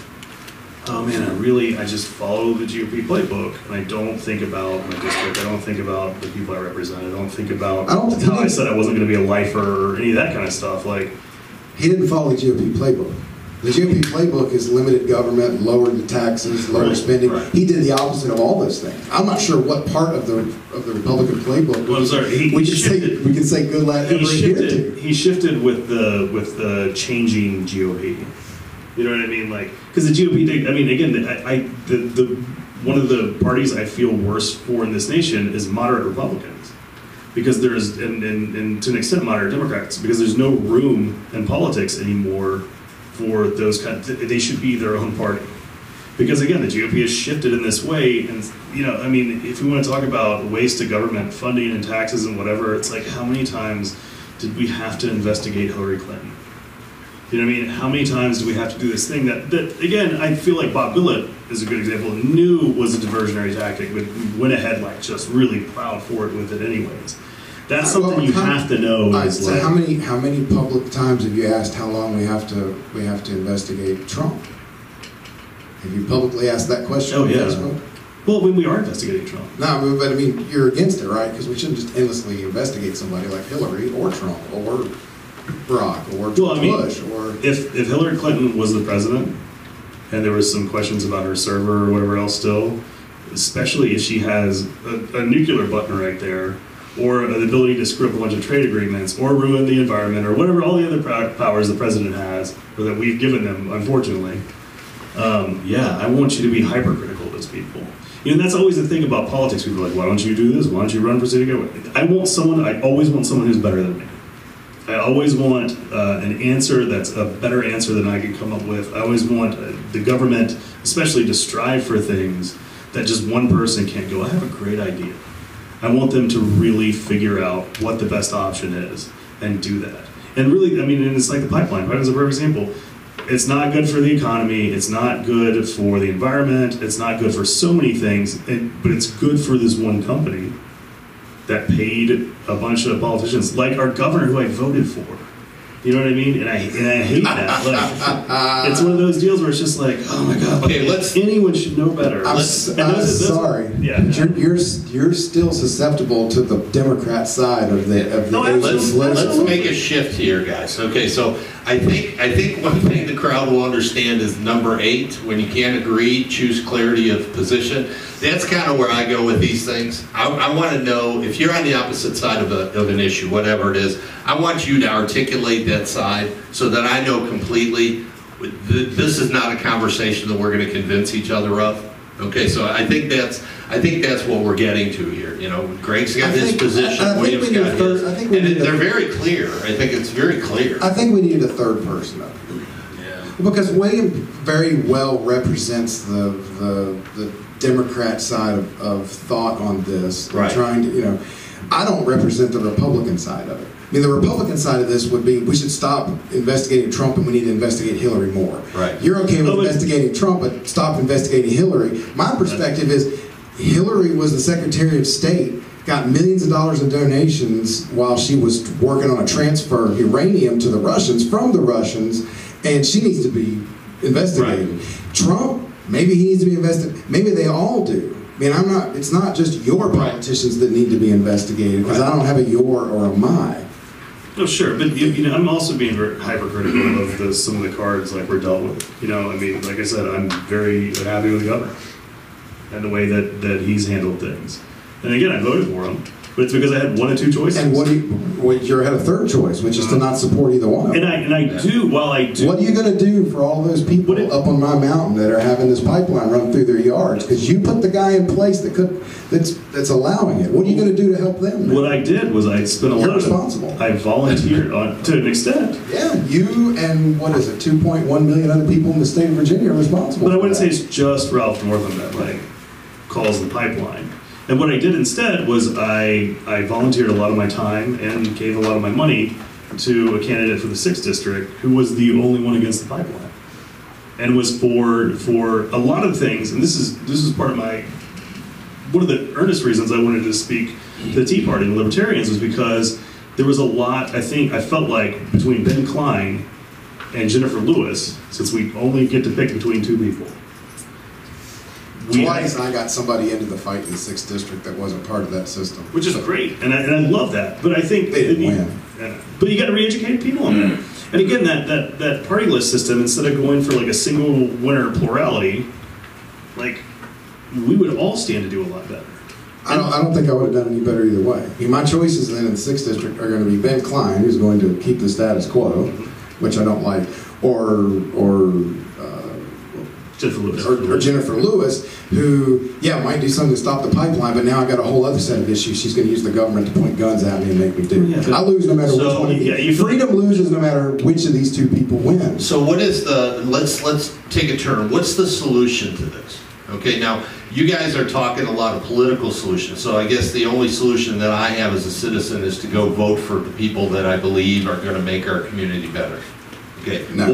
Speaker 2: oh man, I just follow the GOP playbook, and I don't think about my district. I don't think about the people I represent. I don't think about how I said I wasn't going to be a lifer or any of that kind of stuff. Like,
Speaker 3: he didn't follow the GOP playbook. The GOP playbook is limited government, lower the taxes, lower spending.
Speaker 2: Right.
Speaker 3: He did the opposite of all those things. I'm not sure what part of the Republican playbook.
Speaker 2: Well, I'm sorry.
Speaker 3: We can say good luck every year to.
Speaker 2: He shifted with the changing GOP. You know what I mean? Like, because the GOP did. I mean, again, the one of the parties I feel worse for in this nation is moderate Republicans, because there's and to an extent moderate Democrats, because there's no room in politics anymore for those they should be their own party. Because again, the GOP has shifted in this way, and I mean, if we want to talk about waste of government funding and taxes and whatever, it's like, how many times did we have to investigate Hillary Clinton? You know what I mean? How many times do we have to do this thing that again, I feel like Bob Billitt is a good example, knew was a diversionary tactic, but went ahead like just really plowed for it with it anyways. That's something you have to know.
Speaker 3: So like, how many public times have you asked how long we have to investigate Trump? Have you publicly asked that question on Facebook?
Speaker 2: Well, when we are investigating Trump.
Speaker 3: No, but I mean, you're against it, right? Because we shouldn't just endlessly investigate somebody like Hillary or Trump or Barack or Bush or.
Speaker 2: If Hillary Clinton was the president and there was some questions about her server or whatever else still, especially if she has a nuclear button right there, or the ability to screw up a bunch of trade agreements, or ruin the environment, or whatever, all the other powers the president has, or that we've given them, unfortunately. I want you to be hypercritical of those people. That's always the thing about politics. People are like, why don't you do this? Why don't you run for city government? I always want someone who's better than me. I always want an answer that's a better answer than I can come up with. I always want the government, especially, to strive for things that just one person can't go, I have a great idea. I want them to really figure out what the best option is and do that. And really, I mean, and it's like the pipeline. Pipeline's a perfect example. It's not good for the economy. It's not good for the environment. It's not good for so many things. But it's good for this one company that paid a bunch of politicians, like our governor, who I voted for. You know what I mean? And I hate that. Like, it's one of those deals where it's just like, oh my God,
Speaker 1: okay,
Speaker 2: anyone should know better.
Speaker 3: I'm sorry.
Speaker 2: Yeah.
Speaker 3: You're still susceptible to the Democrat side of the
Speaker 1: let's make a shift here, guys. Okay, so I think one thing the crowd will understand is number 8, when you can't agree, choose clarity of position. That's kind of where I go with these things. I want to know, if you're on the opposite side of an issue, whatever it is, I want you to articulate that side so that I know completely this is not a conversation that we're going to convince each other of. Okay, so I think that's what we're getting to here. Greg's got his position, William's got his, and they're very clear. I think it's very clear.
Speaker 3: I think we need a third person up here.
Speaker 1: Yeah.
Speaker 3: Because William very well represents the Democrat side of thought on this.
Speaker 1: Right.
Speaker 3: Trying to, I don't represent the Republican side of it. I mean, the Republican side of this would be, we should stop investigating Trump and we need to investigate Hillary more.
Speaker 1: Right.
Speaker 3: You're okay with investigating Trump, but stop investigating Hillary. My perspective is, Hillary was the Secretary of State, got millions of dollars in donations while she was working on a transfer of uranium to the Russians from the Russians, and she needs to be investigated. Right. Trump, maybe he needs to be investigated. Maybe they all do. I mean, it's not just your politicians that need to be investigated, because I don't have a your or a my.
Speaker 2: No, sure, but I'm also being very hypercritical of some of the cards like we're dealt with. I mean, like I said, I'm very happy with the governor and the way that he's handled things. And again, I voted for him, but it's because I had one of two choices.
Speaker 3: And you had a third choice, which is to not support either one of them.
Speaker 2: And I do. What are
Speaker 3: you going to do for all those people up on my mountain that are having this pipeline run through their yards? Because you put the guy in place that's allowing it. What are you going to do to help them?
Speaker 2: What I did was I spent a lot of...
Speaker 3: responsible.
Speaker 2: I volunteered to an extent.
Speaker 3: Yeah, you and 2.1 million other people in the state of Virginia are responsible.
Speaker 2: But I wouldn't say it's just Ralph Northam that calls the pipeline. And what I did instead was I volunteered a lot of my time and gave a lot of my money to a candidate for the 6th district who was the only one against the pipeline, and was for a lot of things. And this is part of one of the earnest reasons I wanted to speak to the Tea Party and the Libertarians, was because there was a lot, I felt like, between Ben Klein and Jennifer Lewis, since we only get to pick between two people.
Speaker 3: Twice I got somebody into the fight in the 6th district that wasn't part of that system.
Speaker 2: Which is great, and I love that. But I think
Speaker 3: they didn't win.
Speaker 2: But you got to re-educate people on that. And again, that party list system, instead of going for like a single winner plurality, like we would all stand to do a lot better.
Speaker 3: I don't think I would have done any better either way. I mean, my choices then in the 6th district are going to be Ben Klein, who's going to keep the status quo, which I don't like, or Jennifer Lewis, who, might do something to stop the pipeline, but now I got a whole other set of issues she's going to use the government to point guns at me and make me do. I lose no matter which one of these. Freedom loses no matter which of these two people win.
Speaker 1: So what is let's take a turn. What's the solution to this? Okay, now, you guys are talking a lot of political solutions, so I guess the only solution that I have as a citizen is to go vote for the people that I believe are going to make our community better. Okay,
Speaker 3: no.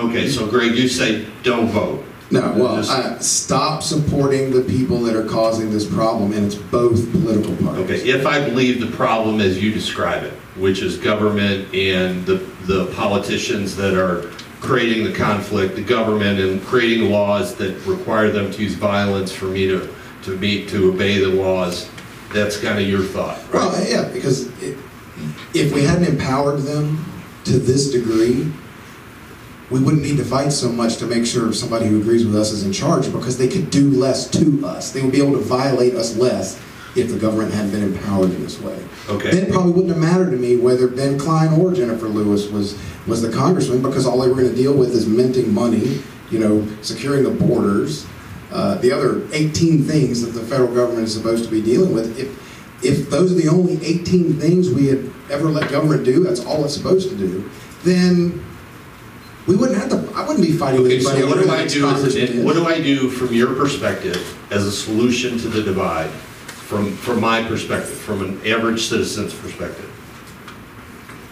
Speaker 1: Okay, so Greg, you say don't vote.
Speaker 3: No, well, stop supporting the people that are causing this problem, and it's both political parties.
Speaker 1: Okay, if I believe the problem as you describe it, which is government and the politicians that are creating the conflict, the government, and creating laws that require them to use violence for me to obey the laws, that's kind of your thought, right?
Speaker 3: Well, yeah, because if we hadn't empowered them to this degree, we wouldn't need to fight so much to make sure somebody who agrees with us is in charge, because they could do less to us. They would be able to violate us less if the government hadn't been empowered in this way.
Speaker 1: Okay.
Speaker 3: Then it probably wouldn't have mattered to me whether Ben Klein or Jennifer Lewis was the congressman, because all they were going to deal with is minting money, securing the borders, the other 18 things that the federal government is supposed to be dealing with. If those are the only 18 things we had ever let government do, that's all it's supposed to do, then we wouldn't have to. I wouldn't be fighting with anybody.
Speaker 1: So what do I do from your perspective as a solution to the divide? From my perspective, from an average citizen's perspective,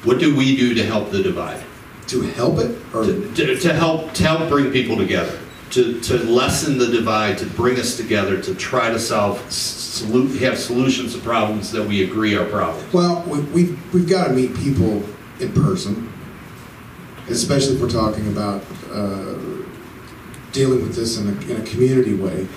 Speaker 1: what do we do to help the divide?
Speaker 3: To help it, or
Speaker 1: to help bring people together, to lessen the divide, to bring us together, to try to have solutions to problems that we agree are problems.
Speaker 3: Well, we've got to meet people in person, especially if we're talking about dealing with this in a community way.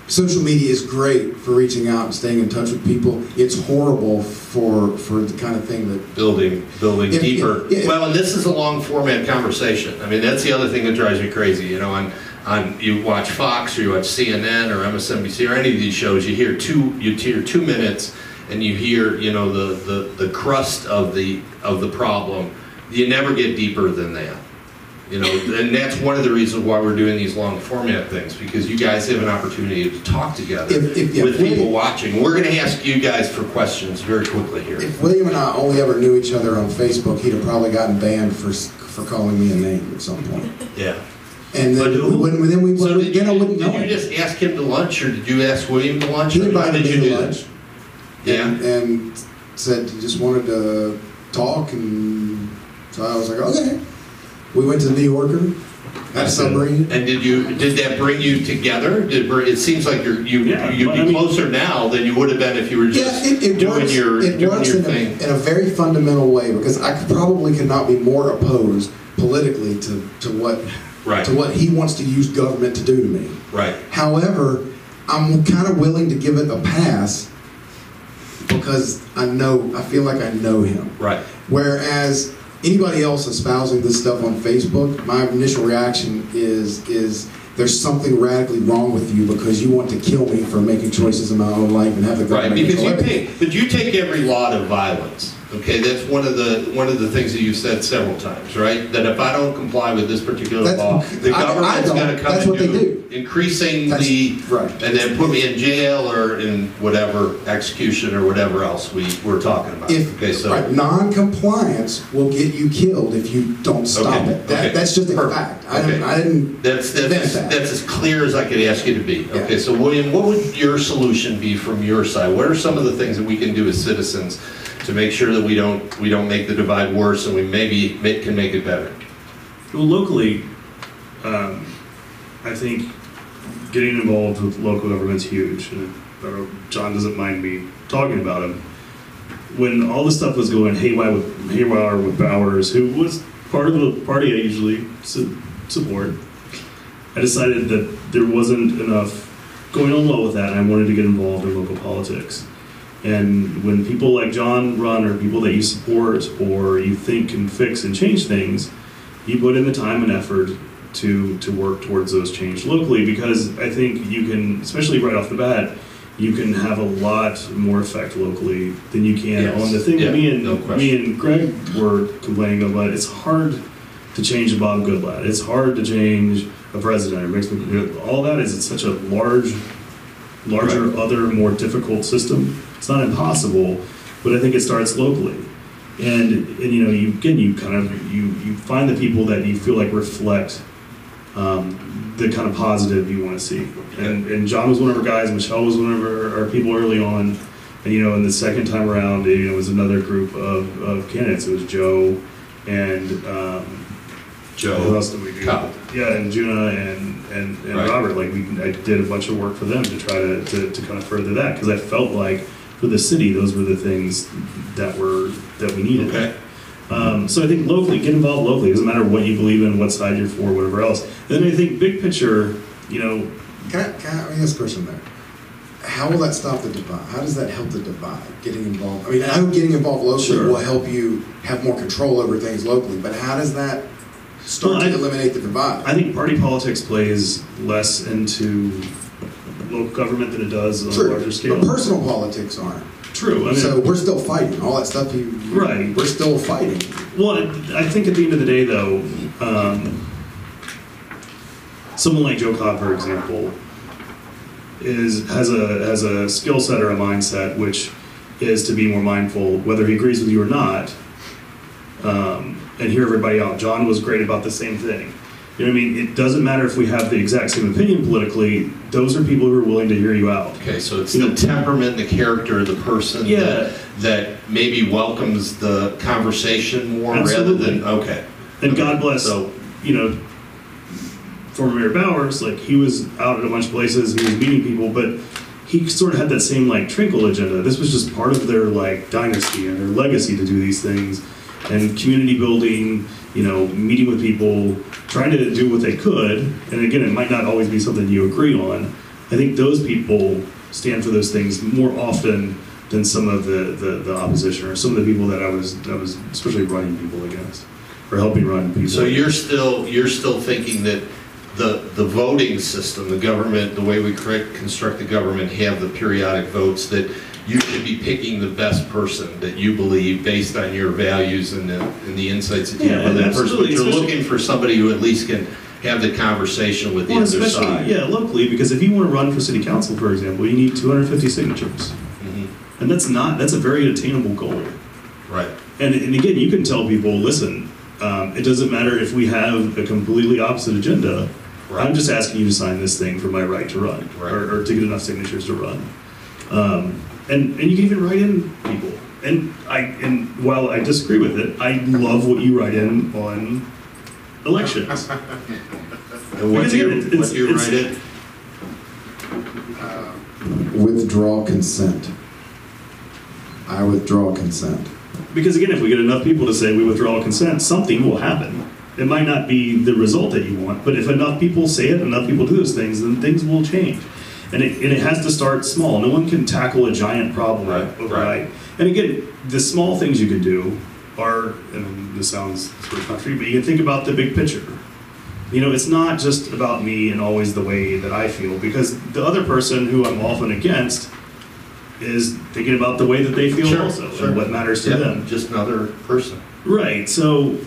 Speaker 3: Social media is great for reaching out and staying in touch with people. It's horrible for the kind of thing that
Speaker 1: building deeper. Well, and this is a long format conversation. I mean, that's the other thing that drives me crazy. You watch Fox or you watch CNN or MSNBC or any of these shows, you hear 2 minutes and you hear the crust of the problem. You never get deeper than that. And that's one of the reasons why we're doing these long format things, because you guys have an opportunity to talk together with people watching. We're going to ask you guys for questions very quickly here.
Speaker 3: If William and I only ever knew each other on Facebook, he'd have probably gotten banned for calling me a name at some point.
Speaker 1: Yeah.
Speaker 3: And then I wouldn't know him.
Speaker 1: Did you just ask him to lunch, or did you ask William to lunch?
Speaker 3: He invited me to lunch.
Speaker 1: Yeah.
Speaker 3: And said he just wanted to talk, and so I was like, okay. We went to the New Yorker, had a submarine.
Speaker 1: And did that bring you together? It seems like you'd be closer now than you would have been if you were just doing your thing.
Speaker 3: In a very fundamental way, because I could not be more opposed politically to what he wants to use government to do to me.
Speaker 1: Right.
Speaker 3: However, I'm kind of willing to give it a pass because I feel like I know him.
Speaker 1: Right.
Speaker 3: Whereas anybody else espousing this stuff on Facebook, my initial reaction is there's something radically wrong with you because you want to kill me for making choices in my own life and have the government control everything.
Speaker 1: But you take every law to violence. Okay, that's one of the things that you've said several times, right? That if I don't comply with this particular law, the government's going to come and do increasing and then put me in jail or in whatever execution or whatever else we're talking about.
Speaker 3: Non-compliance will get you killed if you don't stop it. That's just a fact. I didn't.
Speaker 1: That's as clear as I could ask you to be.
Speaker 3: Yeah.
Speaker 1: Okay, so William, what would your solution be from your side? What are some of the things that we can do as citizens to make sure that we don't make the divide worse and we maybe can make it better?
Speaker 2: Well, locally, I think getting involved with local government's huge. And John doesn't mind me talking about him. When all this stuff was going haywire with Bowers, who was part of the party I usually support, I decided that there wasn't enough going on well with that, and I wanted to get involved in local politics. And when people like John run, or people that you support or you think can fix and change things, you put in the time and effort to work towards those change locally, because I think you can, especially right off the bat, you can have a lot more effect locally than you can on the thing that me and Greg were complaining about. It's hard to change Bob Goodlad. It's hard to change a president. It makes me, all that is, it's such a larger, other, more difficult system. It's not impossible, but I think it starts locally. And you know, you find the people that you feel like reflect the kind of positive you want to see. And John was one of our guys, Michelle was one of our people early on. And you know, in the second time around, it was another group of candidates. It was Joe and
Speaker 1: Joe.
Speaker 2: Who else did we do?
Speaker 1: Kyle.
Speaker 2: Yeah, and Juna and
Speaker 1: Right.
Speaker 2: Robert. Like I did a bunch of work for them to try to kind of further that, because I felt like for the city, those were the things that we needed.
Speaker 1: Okay.
Speaker 2: So I think locally, get involved locally. It doesn't matter what you believe in, what side you're for, whatever else. And then I think big picture, you know.
Speaker 3: Can I ask a question there? How will that stop the divide? How does that help the divide? Getting involved. I mean, I hope getting involved locally will help you have more control over things locally. But how does that start to eliminate the divide?
Speaker 2: I think party politics plays less into local government than it does on a larger scale.
Speaker 3: But personal politics aren't.
Speaker 2: True. I mean,
Speaker 3: so we're still fighting. All that stuff
Speaker 2: right.
Speaker 3: We're still fighting.
Speaker 2: Well, I think at the end of the day, though, someone like Joe Cobb, for example, has a skill set or a mindset which is to be more mindful, whether he agrees with you or not, and hear everybody out. John was great about the same thing. You know what I mean? It doesn't matter if we have the exact same opinion politically. Those are people who are willing to hear you out.
Speaker 1: Okay, so it's the temperament, the character of the person that maybe welcomes the conversation more rather than,
Speaker 2: And God bless, you know, former Mayor Bowers, like he was out at a bunch of places, he was meeting people, but he sort of had that same like Trinkle agenda. This was just part of their like dynasty and their legacy to do these things, and community building, you know, meeting with people, trying to do what they could. And again, it might not always be something you agree on. I think those people stand for those things more often than some of the opposition, or some of the people that I was especially running people against, or helping run people.
Speaker 1: So you're still thinking that the voting system, the government, the way we construct the government, have the periodic votes, that you should be picking the best person that you believe based on your values and the insights that you have with that person. But you're looking for somebody who at least can have the conversation with the other side.
Speaker 2: Yeah, locally, because if you want to run for city council, for example, you need 250 signatures. Mm-hmm. And that's a very attainable goal.
Speaker 1: Right.
Speaker 2: And again, you can tell people, listen, it doesn't matter if we have a completely opposite agenda. Right. I'm just asking you to sign this thing for my right to run, or to get enough signatures to run. And you can even write in people. And while I disagree with it, I love what you write in on elections.
Speaker 1: And what do you write in?
Speaker 3: Withdraw consent. I withdraw consent.
Speaker 2: Because again, if we get enough people to say we withdraw consent, something will happen. It might not be the result that you want, but if enough people say it, enough people do those things, then things will change. And it has to start small. No one can tackle a giant problem overnight. And again, the small things you can do are, and this sounds sort of country, but you can think about the big picture. You know, it's not just about me and always the way that I feel, because the other person who I'm often against is thinking about the way that they feel also, and what matters to them.
Speaker 1: Just another person.
Speaker 2: Right, so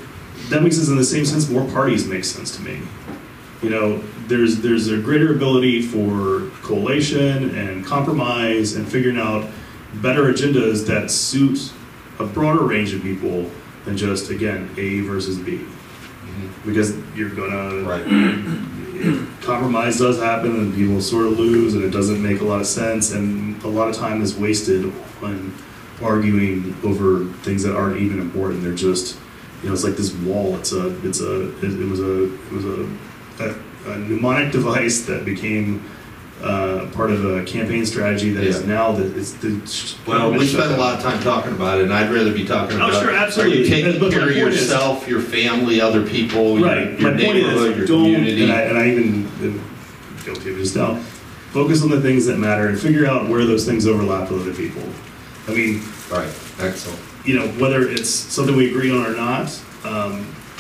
Speaker 2: that makes sense. In the same sense, more parties make sense to me. You know, there's a greater ability for collation and compromise and figuring out better agendas that suit a broader range of people than just, again, A versus B. Mm-hmm. Because you're gonna, compromise does happen and people sort of lose and it doesn't make a lot of sense, and a lot of time is wasted on arguing over things that aren't even important. They're just, you know, it's like this wall. It was a mnemonic device that became part of a campaign strategy that is now
Speaker 1: well, we spent a lot of time talking about it, and I'd rather be talking about
Speaker 2: absolutely.
Speaker 1: Are you taking care of yourself, your family, other people, your neighborhood, your community?
Speaker 2: And I even am guilty of this now. Focus on the things that matter and figure out where those things overlap with other people. I mean,
Speaker 1: All right, excellent.
Speaker 2: whether it's something we agree on or not,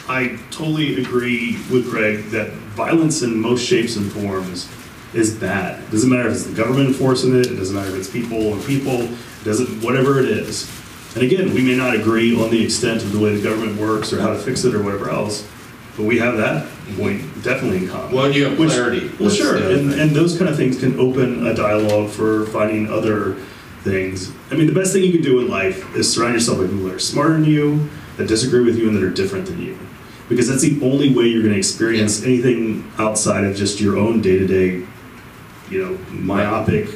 Speaker 2: I totally agree with Greg that violence in most shapes and forms is bad. It doesn't matter if it's the government enforcing it, it doesn't matter if it's people on people, it doesn't, whatever it is. And again, we may not agree on the extent of the way the government works or how to fix it or whatever else, but we have that point definitely in common.
Speaker 1: Well, you have clarity.
Speaker 2: Well, sure, and those kind of things can open a dialogue for finding other things. I mean, the best thing you can do in life is surround yourself with people that are smarter than you, that disagree with you, and that are different than you. Because that's the only way you're going to experience anything outside of just your own day-to-day, myopic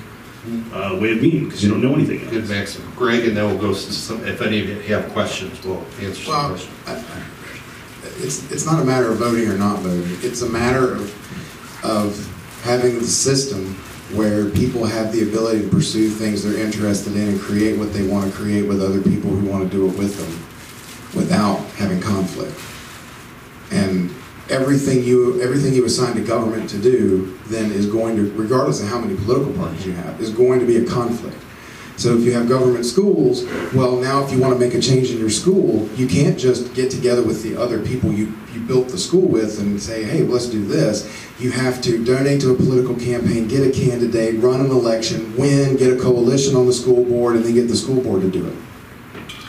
Speaker 2: way of being, because you don't know anything else.
Speaker 1: Good maximum. Greg, and then we'll go to some, if any of you have questions, we'll answer some questions.
Speaker 3: It's not a matter of voting or not voting. It's a matter of having the system where people have the ability to pursue things they're interested in and create what they want to create with other people who want to do it with them without having conflict. And everything you assign to government to do then is going to, regardless of how many political parties you have, is going to be a conflict. So if you have government schools, well, now if you want to make a change in your school, you can't just get together with the other people you built the school with and say, hey, let's do this. You have to donate to a political campaign, get a candidate, run an election, win, get a coalition on the school board, and then get the school board to do it.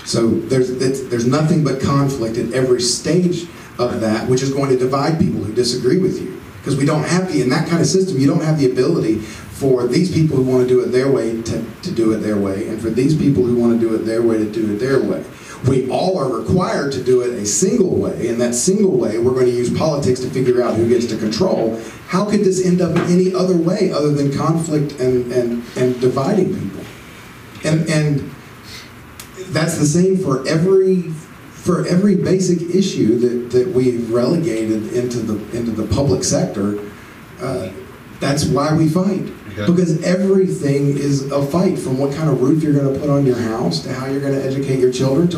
Speaker 3: So there's nothing but conflict at every stage of that, which is going to divide people who disagree with you. Because we don't have in that kind of system, you don't have the ability for these people who want to do it their way to do it their way, and for these people who want to do it their way to do it their way. We all are required to do it a single way, and that single way we're going to use politics to figure out who gets to control. How could this end up in any other way other than conflict and dividing people? And that's the same for every basic issue that we've relegated into the public sector. That's why we fight. Okay. Because everything is a fight, from what kind of roof you're going to put on your house, to how you're going to educate your children,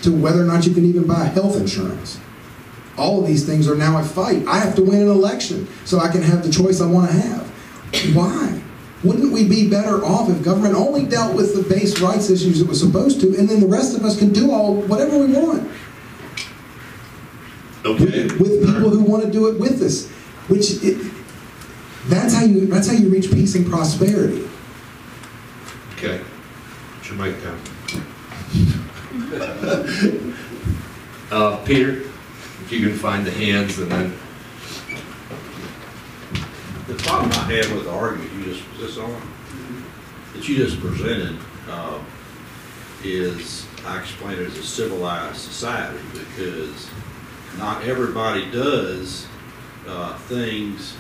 Speaker 3: to whether or not you can even buy health insurance. All of these things are now a fight. I have to win an election so I can have the choice I want to have. Why? Wouldn't we be better off if government only dealt with the base rights issues it was supposed to, and then the rest of us can do whatever we want?
Speaker 1: Okay.
Speaker 3: With people who want to do it with us, that's how you reach peace and prosperity.
Speaker 1: Okay. Put your mic down. Peter, if you can find the hands, and then.
Speaker 4: The problem I had with the argument that you just presented is, I explain it as a civilized society, because not everybody does things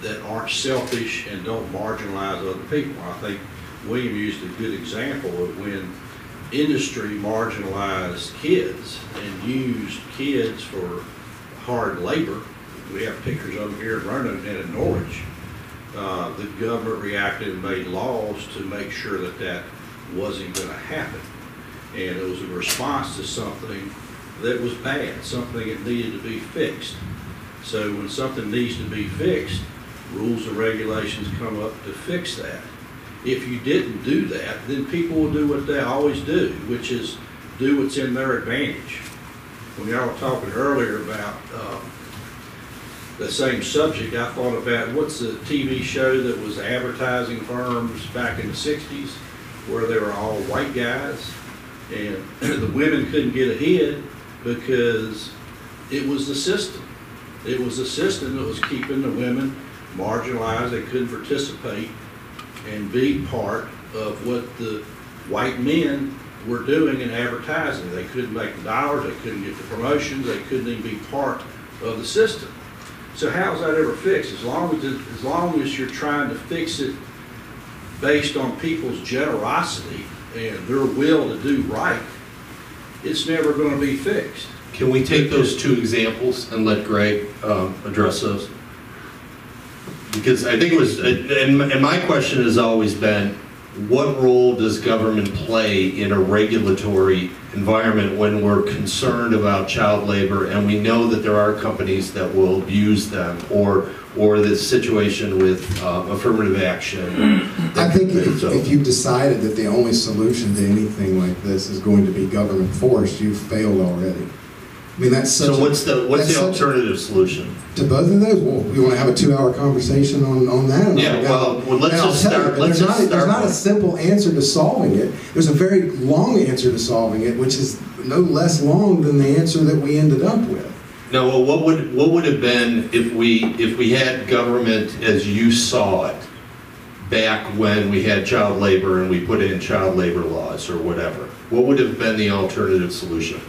Speaker 4: that aren't selfish and don't marginalize other people. I think William used a good example of when industry marginalized kids and used kids for hard labor. We have pictures of them here in Roanoke and in Norwich. The government reacted and made laws to make sure that wasn't going to happen. And it was a response to something that was bad, something that needed to be fixed. So when something needs to be fixed, rules and regulations come up to fix that. If you didn't do that, then people will do what they always do, which is do what's in their advantage. When y'all were talking earlier about the same subject, I thought about what's the TV show that was advertising firms back in the 60s, where they were all white guys, and the women couldn't get ahead because it was the system. It was the system that was keeping the women marginalized. They couldn't participate and be part of what the white men were doing in advertising. They couldn't make the dollars, they couldn't get the promotions, they couldn't even be part of the system. So how's that ever fixed? As long as you're trying to fix it based on people's generosity and their will to do right, it's never going to be fixed.
Speaker 1: Can we take those two examples and let Greg address those? Because I think it was, and my question has always been, what role does government play in a regulatory environment when we're concerned about child labor and we know that there are companies that will abuse them, or the situation with affirmative action?
Speaker 3: I think if you've decided that the only solution to anything like this is going to be government force, you've failed already. I mean, that's such
Speaker 1: so what's the alternative solution?
Speaker 3: To both of those? Well, we want to have a 2-hour conversation on that?
Speaker 1: Yeah, well, let's just start.
Speaker 3: There's not a simple answer to solving it. There's a very long answer to solving it, which is no less long than the answer that we ended up with.
Speaker 1: No, well, what would have been if we had government as you saw it back when we had child labor and we put in child labor laws or whatever? What would have been the alternative solution?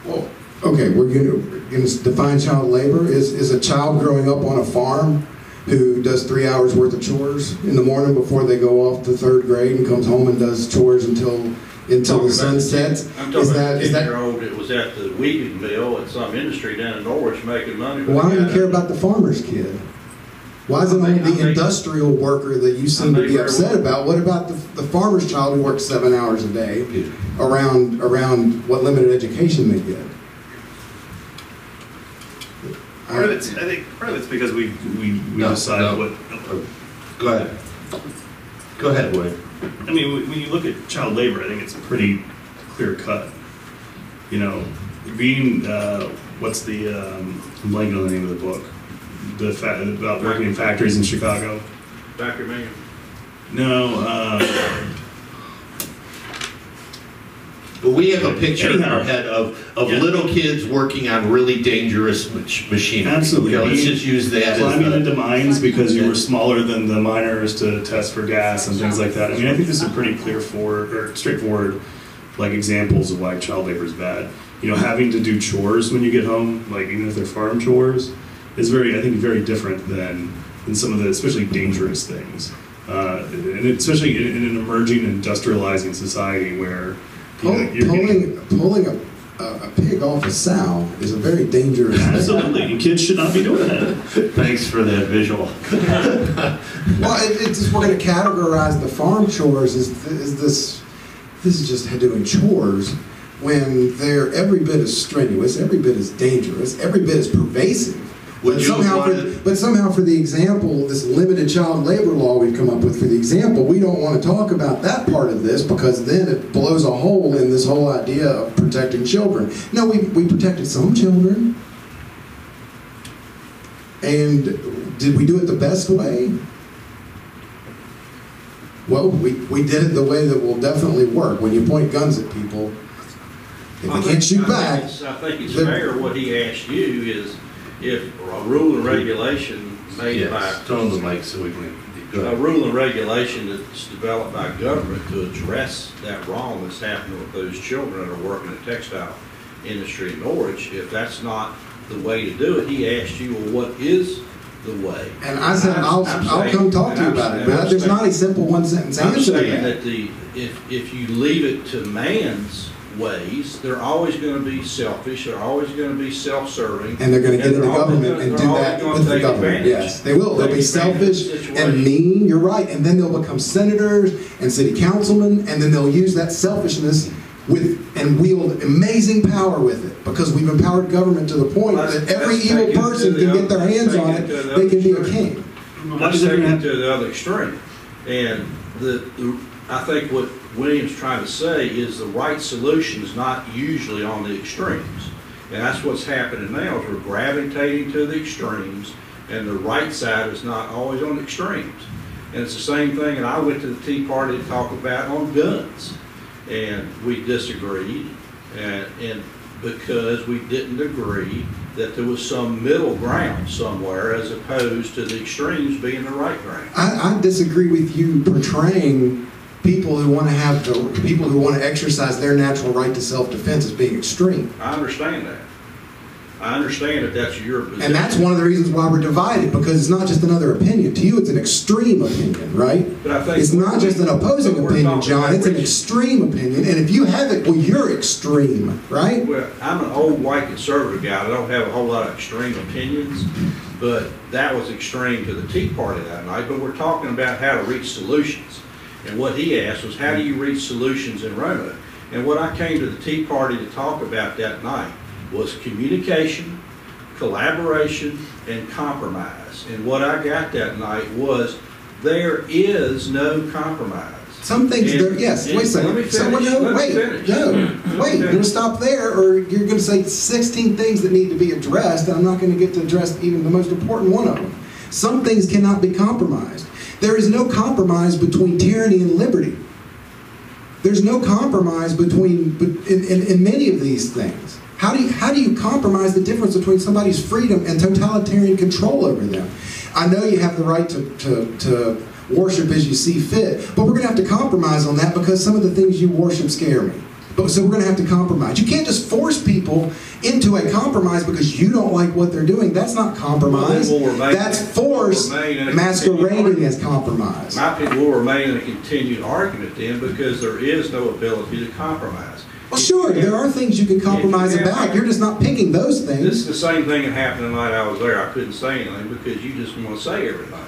Speaker 3: Well, okay, we're going to define child labor. Is a child growing up on a farm who does 3 hours worth of chores in the morning before they go off to 3rd grade and comes home and does chores until the sun sets?
Speaker 4: I'm talking about a 10-year-old that was at the weaving mill at some industry down in Norwich making money.
Speaker 3: Why do you care about the farmer's kid? Why is it only the industrial worker that you seem to be upset about? What about the farmer's child who works 7 hours a day around what limited education they get?
Speaker 2: I think part of it's because we decide what.
Speaker 1: Go ahead. Go ahead, Woody.
Speaker 2: I mean, when you look at child labor, I think it's pretty clear cut. You know, being what's the I'm blanking on the name of the book. About working in factories in Chicago.
Speaker 4: Factory man.
Speaker 2: No.
Speaker 1: But we have a picture in our head of little kids working on really dangerous machinery.
Speaker 2: Absolutely.
Speaker 1: Okay, let's just use that.
Speaker 2: Climbing into mines because you were smaller than the miners to test for gas and things like that. I mean, I think this is pretty straightforward, like examples of why child labor is bad. You know, having to do chores when you get home, like even if they're farm chores, is very different than some of the especially dangerous things, and especially in an emerging industrializing society where
Speaker 3: pulling a pig off a sow is a very dangerous thing.
Speaker 2: Absolutely, and kids should not be doing that.
Speaker 1: Thanks for that visual.
Speaker 3: Well, it's just, we're going to categorize the farm chores as this is just doing chores when they're every bit as strenuous, every bit as dangerous, every bit as pervasive. But somehow for the example, this limited child labor law we've come up with for the example, we don't want to talk about that part of this because then it blows a hole in this whole idea of protecting children. No, we protected some children. And did we do it the best way? Well, we did it the way that will definitely work. When you point guns at people, if they can't shoot back.
Speaker 4: I think it's fair what he asked you is, if a rule and regulation made by
Speaker 1: turn the mic so we can
Speaker 4: a rule and regulation that's developed by government to address that wrong that's happening with those children that are working in the textile industry in Norwich, if that's not the way to do it, he asked you, well, what is the way?
Speaker 3: And I said, I'll come talk to you about it, but there's not a simple one-sentence answer to that.
Speaker 4: If you leave it to man's ways, they're always going to be selfish, they're always going to be self-serving,
Speaker 3: and they're going to get in the government and do that with the government. Yes, they will. They'll be selfish and mean. You're right, and then they'll become senators and city councilmen, and then they'll use that selfishness and wield amazing power with it, because we've empowered government to the point that every evil person can get their hands on it. They can be a king.
Speaker 4: Let's take it to the other extreme, and I think what William's trying to say is the right solution is not usually on the extremes. And that's what's happening now, is we're gravitating to the extremes, and the right side is not always on the extremes. And it's the same thing, and I went to the Tea Party to talk about on guns. And we disagreed, and because we didn't agree that there was some middle ground somewhere as opposed to the extremes being the right ground.
Speaker 3: I disagree with you portraying people who want to exercise their natural right to self-defense as being extreme.
Speaker 4: I understand that. I understand that that's your position.
Speaker 3: And that's one of the reasons why we're divided, because it's not just another opinion. To you, it's an extreme opinion, right?
Speaker 4: But I think
Speaker 3: it's not just an opposing opinion, John. It's an extreme opinion. And if you have it, well, you're extreme, right?
Speaker 4: Well, I'm an old white conservative guy. I don't have a whole lot of extreme opinions, but that was extreme to the Tea Party that night. But we're talking about how to reach solutions. And what he asked was, how do you reach solutions in Roanoke? And what I came to the Tea Party to talk about that night was communication, collaboration, and compromise. And what I got that night was, there is no compromise.
Speaker 3: Some things, yes, wait a second. You're going to stop there, or you're going to say 16 things that need to be addressed, and I'm not going to get to address even the most important one of them. Some things cannot be compromised. There is no compromise between tyranny and liberty. There's no compromise in many of these things. How do you compromise the difference between somebody's freedom and totalitarian control over them? I know you have the right to worship as you see fit, but we're going to have to compromise on that because some of the things you worship scare me. So we're going to have to compromise. You can't just force people into a compromise because you don't like what they're doing. That's not compromise. That's force masquerading as compromise.
Speaker 4: My people will remain in a continued argument then because there is no ability to compromise.
Speaker 3: Well, sure, there are things you can compromise about. You're just not picking those things.
Speaker 4: This is the same thing that happened the night I was there. I couldn't say anything because you just want to say everything.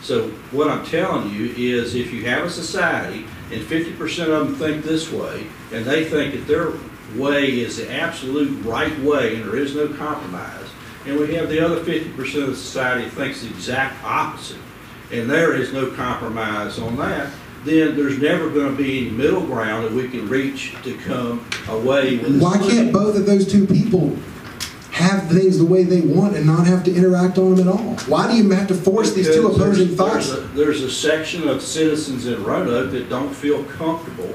Speaker 4: So what I'm telling you is, if you have a society and 50% of them think this way, and they think that their way is the absolute right way and there is no compromise, and we have the other 50% of the society that thinks the exact opposite, and there is no compromise on that, then there's never going to be any middle ground that we can reach to come away with.
Speaker 3: Why can't both of those two people have things the way they want and not have to interact on them at all? Why do you have to force these two opposing thoughts?
Speaker 4: There's a section of citizens in Roanoke that don't feel comfortable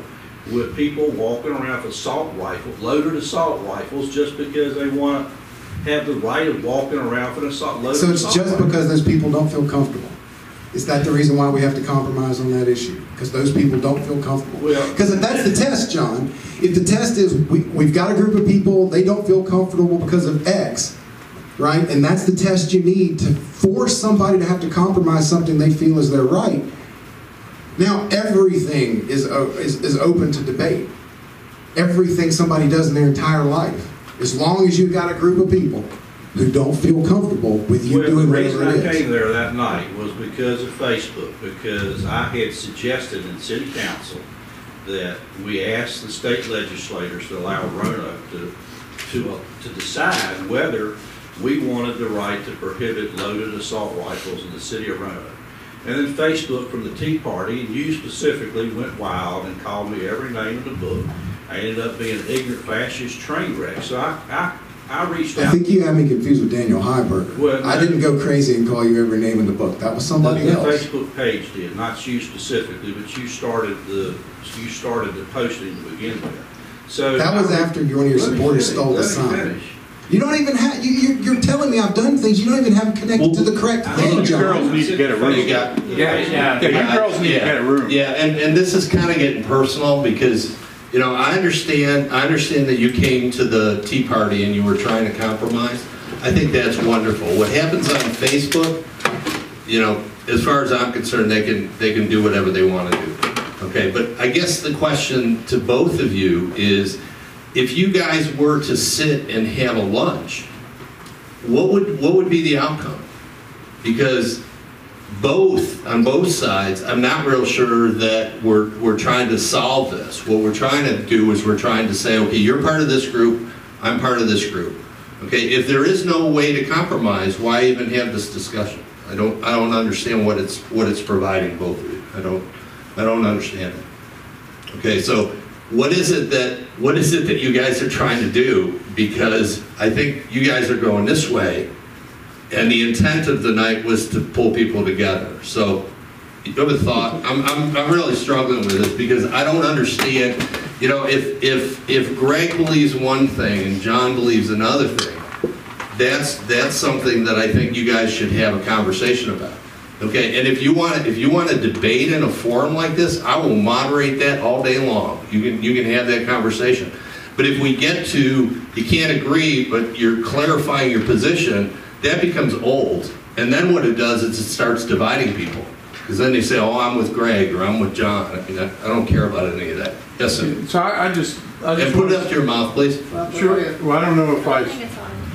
Speaker 4: with people walking around with assault rifles, loaded assault rifles, just because they want to have the right of walking around with an loaded assault rifle.
Speaker 3: So it's just because those people don't feel comfortable. Is that the reason why we have to compromise on that issue? Because those people don't feel comfortable? Because if that's the test, John, if the test is we've got a group of people, they don't feel comfortable because of X, right? And that's the test you need to force somebody to have to compromise something they feel is their right. Now, everything is open to debate. Everything somebody does in their entire life. As long as you've got a group of people who don't feel comfortable with you doing whatever it is.
Speaker 4: The reason I came there that night was because of Facebook, because I had suggested in City Council that we ask the state legislators to allow Roanoke to decide whether we wanted the right to prohibit loaded assault rifles in the city of Roanoke. And then Facebook from the Tea Party, and you specifically, went wild and called me every name in the book. I ended up being an ignorant fascist train wreck. So I reached out.
Speaker 3: I think you have me confused with Daniel Heiberger.
Speaker 4: Well,
Speaker 3: I didn't go crazy and call you every name in the book. That was somebody else.
Speaker 4: The Facebook page did, not you specifically, but you started the posting to begin with. So
Speaker 3: that was after one of your supporters stole the sign. You don't even have. You're telling me I've done things. You don't even have connected to the correct thing, John.
Speaker 5: Girls need to get a room. Yeah, girls need to get a room.
Speaker 1: Yeah, and this is kind of getting personal because, you know, I understand that you came to the Tea Party and you were trying to compromise. I think that's wonderful. What happens on Facebook, you know, as far as I'm concerned, they can do whatever they want to do. Okay, but I guess the question to both of you is, if you guys were to sit and have a lunch, what would be the outcome? Because on both sides, I'm not real sure that we're trying to solve this. What we're trying to do is we're trying to say, okay, you're part of this group, I'm part of this group. Okay, if there is no way to compromise, why even have this discussion? I don't understand what it's providing both of you. I don't understand it. Okay, so what is it that you guys are trying to do? Because I think you guys are going this way, and the intent of the night was to pull people together. So you have a thought? I'm really struggling with this because I don't understand. You know, if Greg believes one thing and John believes another thing, that's something that I think you guys should have a conversation about. Okay, and if you want to debate in a forum like this, I will moderate that all day long. You can have that conversation. But if we get to you can't agree, but you're clarifying your position, that becomes old. And then what it does is it starts dividing people. Because then they say, oh, I'm with Greg or I'm with John. I mean, I don't care about any of that. Yes, sir.
Speaker 5: So I just
Speaker 1: and put it up to your mouth, please.
Speaker 5: Sure. Well, I don't know if I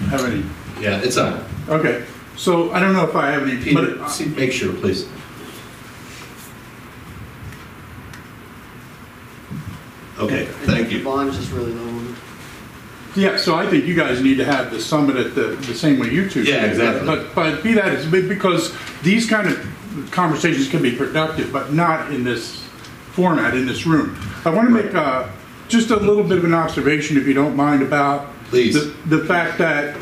Speaker 5: have any.
Speaker 1: Yeah, it's on.
Speaker 5: Okay. So I don't know if I have any.
Speaker 1: Peter, make sure, please. Okay, thank
Speaker 6: The
Speaker 1: you.
Speaker 6: volume's just really low.
Speaker 5: Yeah, so I think you guys need to have the summit at the same way you two.
Speaker 1: Yeah,
Speaker 5: did.
Speaker 1: exactly.
Speaker 5: But be that as because these kind of conversations can be productive, but not in this format, in this room. I want to make just a little bit of an observation, if you don't mind, about
Speaker 1: Please.
Speaker 5: the fact that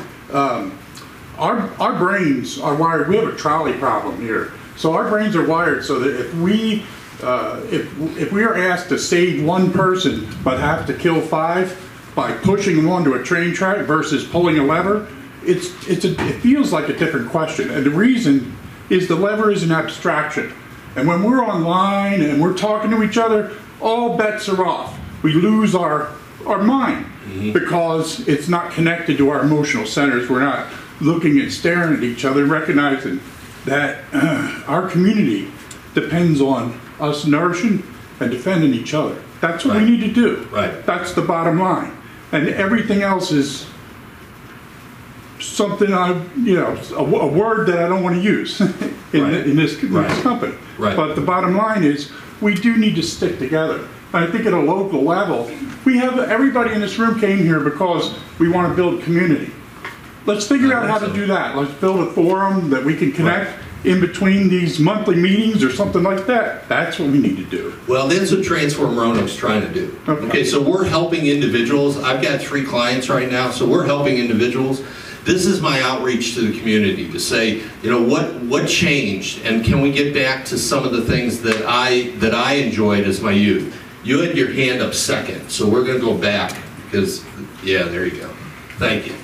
Speaker 5: our brains are wired. We have a trolley problem here. So our brains are wired so that if we are asked to save one person but have to kill 5 by pushing them onto a train track versus pulling a lever, it feels like a different question. And the reason is the lever is an abstraction. And when we're online and we're talking to each other, all bets are off. We lose our mind because it's not connected to our emotional centers. We're not looking and staring at each other, recognizing that our community depends on us nourishing and defending each other. That's what we need to do.
Speaker 1: Right.
Speaker 5: That's the bottom line. And everything else is something a word that I don't want to use in this company.
Speaker 1: Right.
Speaker 5: But the bottom line is we do need to stick together. I think at a local level, we have everybody in this room came here because we want to build community. Let's figure out how to do that. Let's build a forum that we can connect in between these monthly meetings or something like that. That's what we need to do.
Speaker 1: Well, that's what Transform Roanoke's trying to do. Okay, so we're helping individuals. I've got 3 clients right now, so we're helping individuals. This is my outreach to the community to say, what changed, and can we get back to some of the things that I enjoyed as my youth? You had your hand up second, so we're going to go back because, yeah, there you go. Thank you.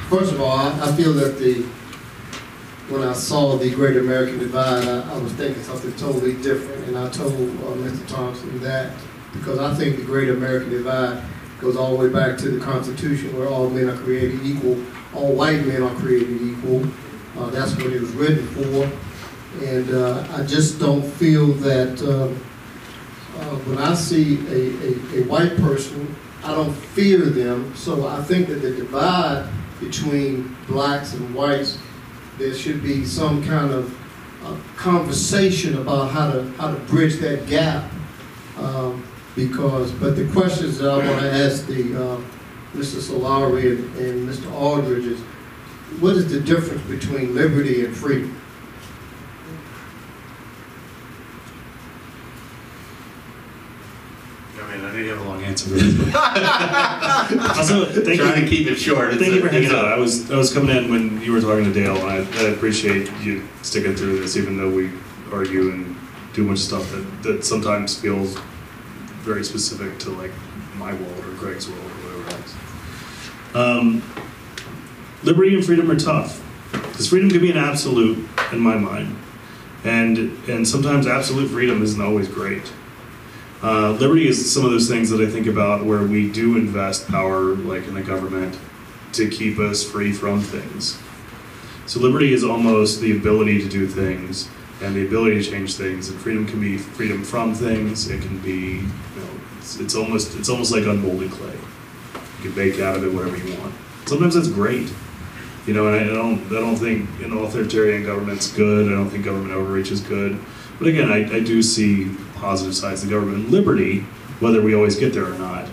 Speaker 7: First of all, I feel that when I saw the Great American Divide, I was thinking something totally different, and I told Mr. Thompson that because I think the Great American Divide goes all the way back to the Constitution, where all men are created equal, all white men are created equal. That's what it was written for, and I just don't feel that when I see a white person, I don't fear them. So I think that the divide between blacks and whites, there should be some kind of conversation about how to bridge that gap. But the questions that I want to ask Mr. Sellari and Mr. Aldridge is, what is the difference between liberty and freedom?
Speaker 2: I mean, I know you have a long answer for this. Also,
Speaker 1: Trying to keep it short.
Speaker 2: Thank you for hanging out. I was coming in when you were talking to Dale, and I appreciate you sticking through this, even though we argue and do a bunch of stuff that sometimes feels very specific to like my world or Greg's world or whatever else. Liberty and freedom are tough because freedom can be an absolute in my mind, and sometimes absolute freedom isn't always great. Liberty is some of those things that I think about where we do invest power, like in the government, to keep us free from things. So liberty is almost the ability to do things and the ability to change things, and freedom can be freedom from things. It can be, it's almost like unmolded clay. You can bake out of it whatever you want. Sometimes that's great, and I don't think an authoritarian government's good. I don't think government overreach is good. But again, I do see positive sides of the government. Liberty, whether we always get there or not,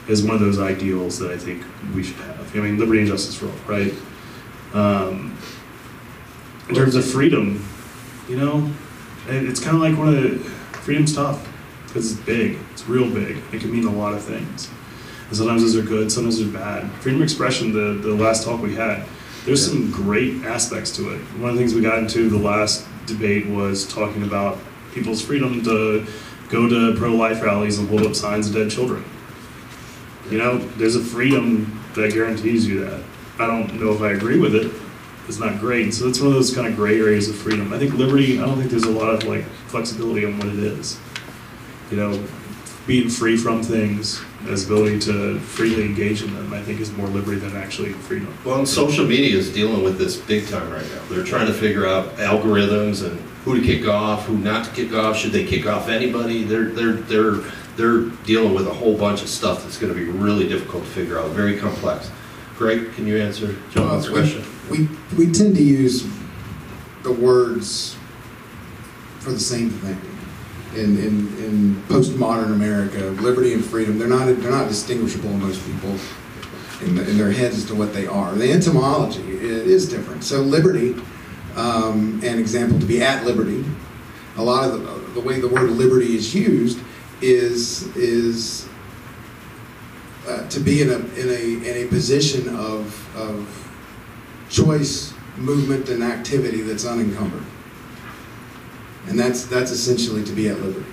Speaker 2: is one of those ideals that I think we should have. I mean, liberty and justice for all, right? In terms of freedom, it's kind of like freedom's tough because it's big. It's real big. It can mean a lot of things. And sometimes those are good, sometimes they're bad. Freedom of expression, the last talk we had, there's some great aspects to it. One of the things we got into the last debate was talking about people's freedom to go to pro-life rallies and hold up signs of dead children. There's a freedom that guarantees you that. I don't know if I agree with it. It's not great. So it's one of those kind of gray areas of freedom. I think liberty, I don't think there's a lot of flexibility on what it is. Being free from things, as ability to freely engage in them, I think is more liberty than actually freedom.
Speaker 1: Well, and social media is dealing with this big time right now. They're trying to figure out algorithms and who to kick off, who not to kick off. Should they kick off anybody? They're dealing with a whole bunch of stuff that's going to be really difficult to figure out. Very complex. Greg, can you answer John's question?
Speaker 3: We tend to use the words for the same thing. In postmodern America, liberty and freedom, they're not distinguishable in most people in their heads as to what they are. The etymology is different. So liberty, an example, to be at liberty, a lot of the way the word liberty is used is to be in a position of choice, movement, and activity that's unencumbered. And that's essentially to be at liberty.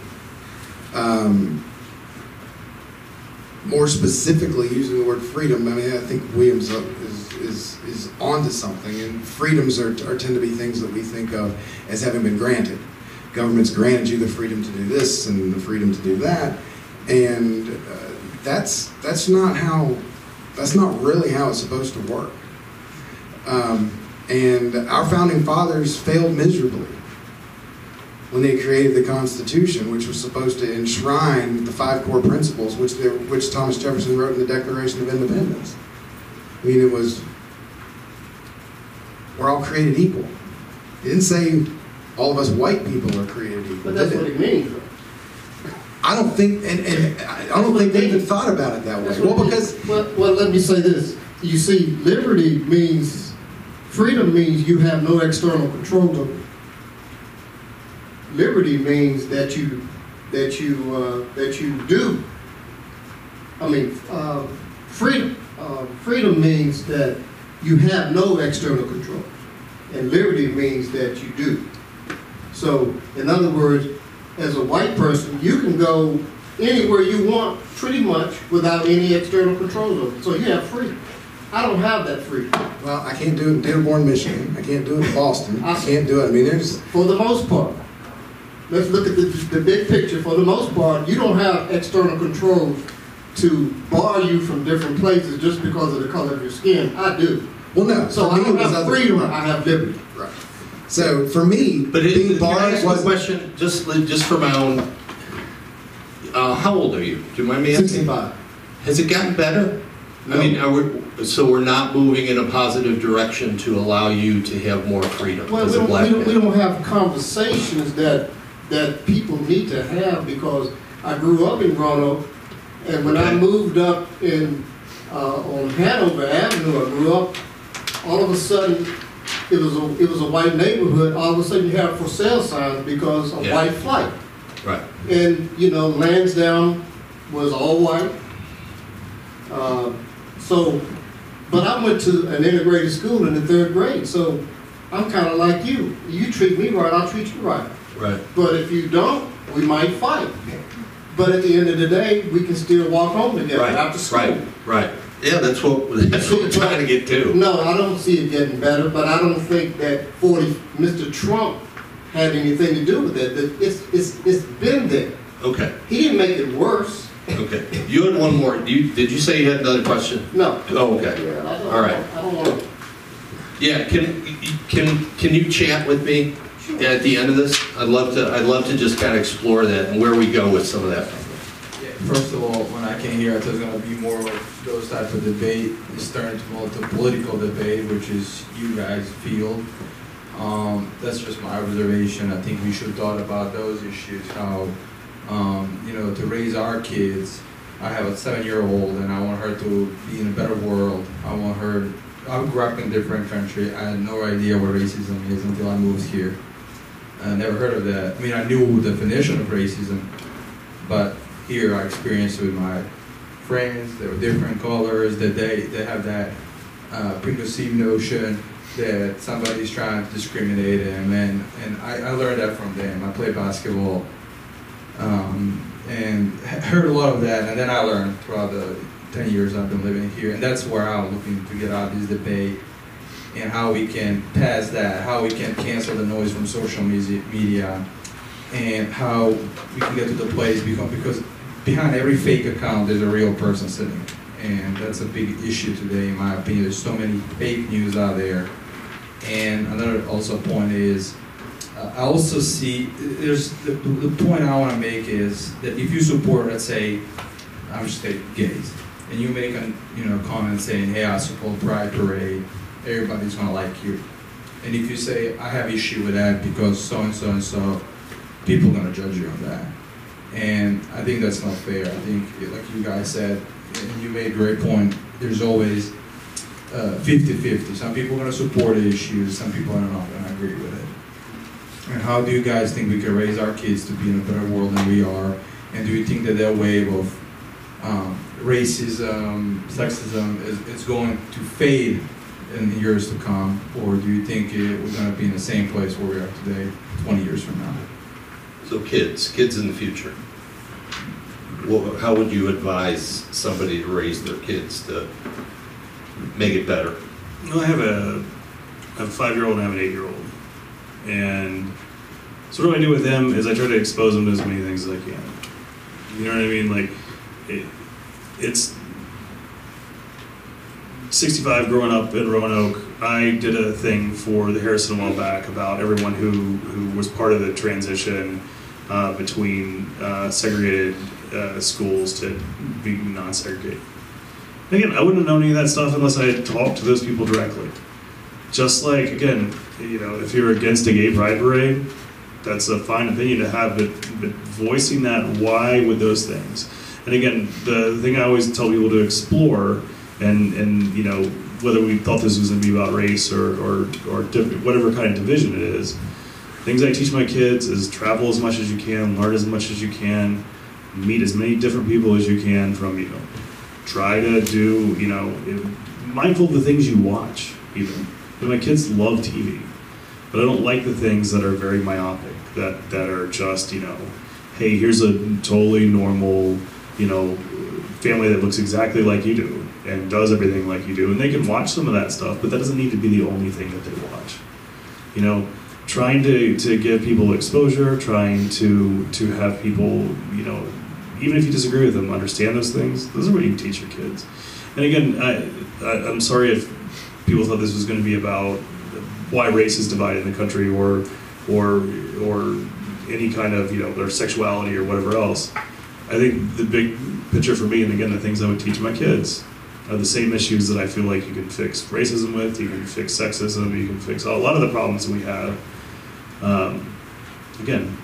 Speaker 3: More specifically, using the word freedom, I mean, I think Williams is onto something. And freedoms tend to be things that we think of as having been granted. Government's granted you the freedom to do this and the freedom to do that, and that's not really how it's supposed to work. And our founding fathers failed miserably when they created the Constitution, which was supposed to enshrine the 5 core principles, which Thomas Jefferson wrote in the Declaration of Independence. I mean, we're all created equal. It didn't say all of us white people are created equal.
Speaker 7: But that's what it means.
Speaker 3: I don't think, and I don't think they even thought about it that way. Well, because
Speaker 7: well, let me say this. You see, liberty means, freedom means you have no external control of it. Liberty means that you do. I mean, freedom. Freedom means that you have no external control, and liberty means that you do. So, in other words, as a white person, you can go anywhere you want, pretty much, without any external control of it. So you have freedom. I don't have that freedom.
Speaker 3: Well, I can't do it in Dearborn, Michigan. I can't do it in Boston. I can't do it. I mean, there's...
Speaker 7: For the most part. Let's look at the big picture. For the most part, you don't have external controls to bar you from different places just because of the color of your skin. I do.
Speaker 3: Well, no.
Speaker 7: So I don't have freedom, I have liberty.
Speaker 3: Right. So for me, being barred was...
Speaker 1: question, just for my own... how old are you? Do you mind me asking?
Speaker 7: 65.
Speaker 1: Has it gotten better?
Speaker 7: No.
Speaker 1: I mean, so we're not moving in a positive direction to allow you to have more freedom
Speaker 7: Well,
Speaker 1: as a black man?
Speaker 7: we don't have conversations that people need to have, because I grew up in Roanoke, and when I moved up on Hanover Avenue, I grew up, all of a sudden, it was a white neighborhood. All of a sudden, you have for sale signs because of white flight.
Speaker 1: Right.
Speaker 7: And Lansdowne was all white. But I went to an integrated school in the 3rd grade, so I'm kind of like you. You treat me right, I'll treat you right.
Speaker 1: Right.
Speaker 7: But if you don't, we might fight. But at the end of the day, we can still walk home together after school.
Speaker 1: Right. Yeah, that's what we're trying to get to.
Speaker 7: No, I don't see it getting better, but I don't think that Mr. Trump had anything to do with it. It's been there.
Speaker 1: Okay.
Speaker 7: He didn't make it worse.
Speaker 1: Okay. You had one more. Did you say you had another question?
Speaker 7: No.
Speaker 1: Oh, okay.
Speaker 7: Yeah,
Speaker 1: all right.
Speaker 7: I don't want to.
Speaker 1: Yeah. Can you chat with me at the end of this? I'd love to just kind of explore that and where we go with some of that.
Speaker 6: Yeah, first of all, when I came here, I thought it was going to be more of those types of debate. It's turned more to political debate, which is you guys' field. That's just my observation. I think we should thought about those issues, how to raise our kids. I have a 7-year-old and I want her to be in a better world. I grew up in a different country. I had no idea what racism is until I moved here. I never heard of that. I mean, I knew the definition of racism, but here I experienced it with my friends. They were different colors, that they have that preconceived notion that somebody's trying to discriminate them, and I learned that from them. I played basketball and heard a lot of that, and then I learned throughout the 10 years I've been living here, and that's where I'm looking to get out of this debate and how we can pass that, how we can cancel the noise from social media, and how we can get to the place, because behind every fake account there's a real person sitting, and that's a big issue today in my opinion. There's so many fake news out there. And another also point is, I also see, there's the point I want to make is that if you support, let's say, I'm just saying gays, and you make a comment saying, hey, I support Pride Parade, everybody's going to like you. And if you say, I have issue with that because so-and-so and so, people are gonna judge you on that. And I think that's not fair. I think, like you guys said, and you made a great point, there's always 50-50. Some people are gonna support the issues, some people are not gonna agree with it. And how do you guys think we can raise our kids to be in a better world than we are? And do you think that wave of racism, sexism is going to fade in the years to come? Or do you think we're going to be in the same place where we are today, 20 years from now?
Speaker 1: So kids in the future. How would you advise somebody to raise their kids to make it better?
Speaker 2: Well, I have a 5-year-old and I have an 8-year-old. And so what I do with them is I try to expose them to as many things as I can. You know what I mean? Like, it's 65 growing up in Roanoke. I did a thing for the Harrison a while back about everyone who was part of the transition between segregated schools to being non-segregated. And again, I wouldn't have known any of that stuff unless I had talked to those people directly. Just like, again, you know, if you're against a gay pride parade, that's a fine opinion to have, but voicing that why with those things. And again, the thing I always tell people to explore, and you know, whether we thought this was going to be about race or whatever kind of division it is, things I teach my kids is travel as much as you can, learn as much as you can, meet as many different people as you can from, you know, try to do, you know, mindful of the things you watch, even. And my kids love TV. But I don't like the things that are very myopic, that are just, you know, hey, here's a totally normal, you know, family that looks exactly like you do and does everything like you do. And they can watch some of that stuff, but that doesn't need to be the only thing that they watch. You know, trying to give people exposure, trying to have people, you know, even if you disagree with them, understand those things. Those are what you teach your kids. And again, I'm sorry if people thought this was going to be about why race is divided in the country, or any kind of, you know, their sexuality or whatever else. I think the big picture for me, and again, the things I would teach my kids, are the same issues that I feel like you can fix racism with, you can fix sexism, you can fix a lot of the problems that we have. Again,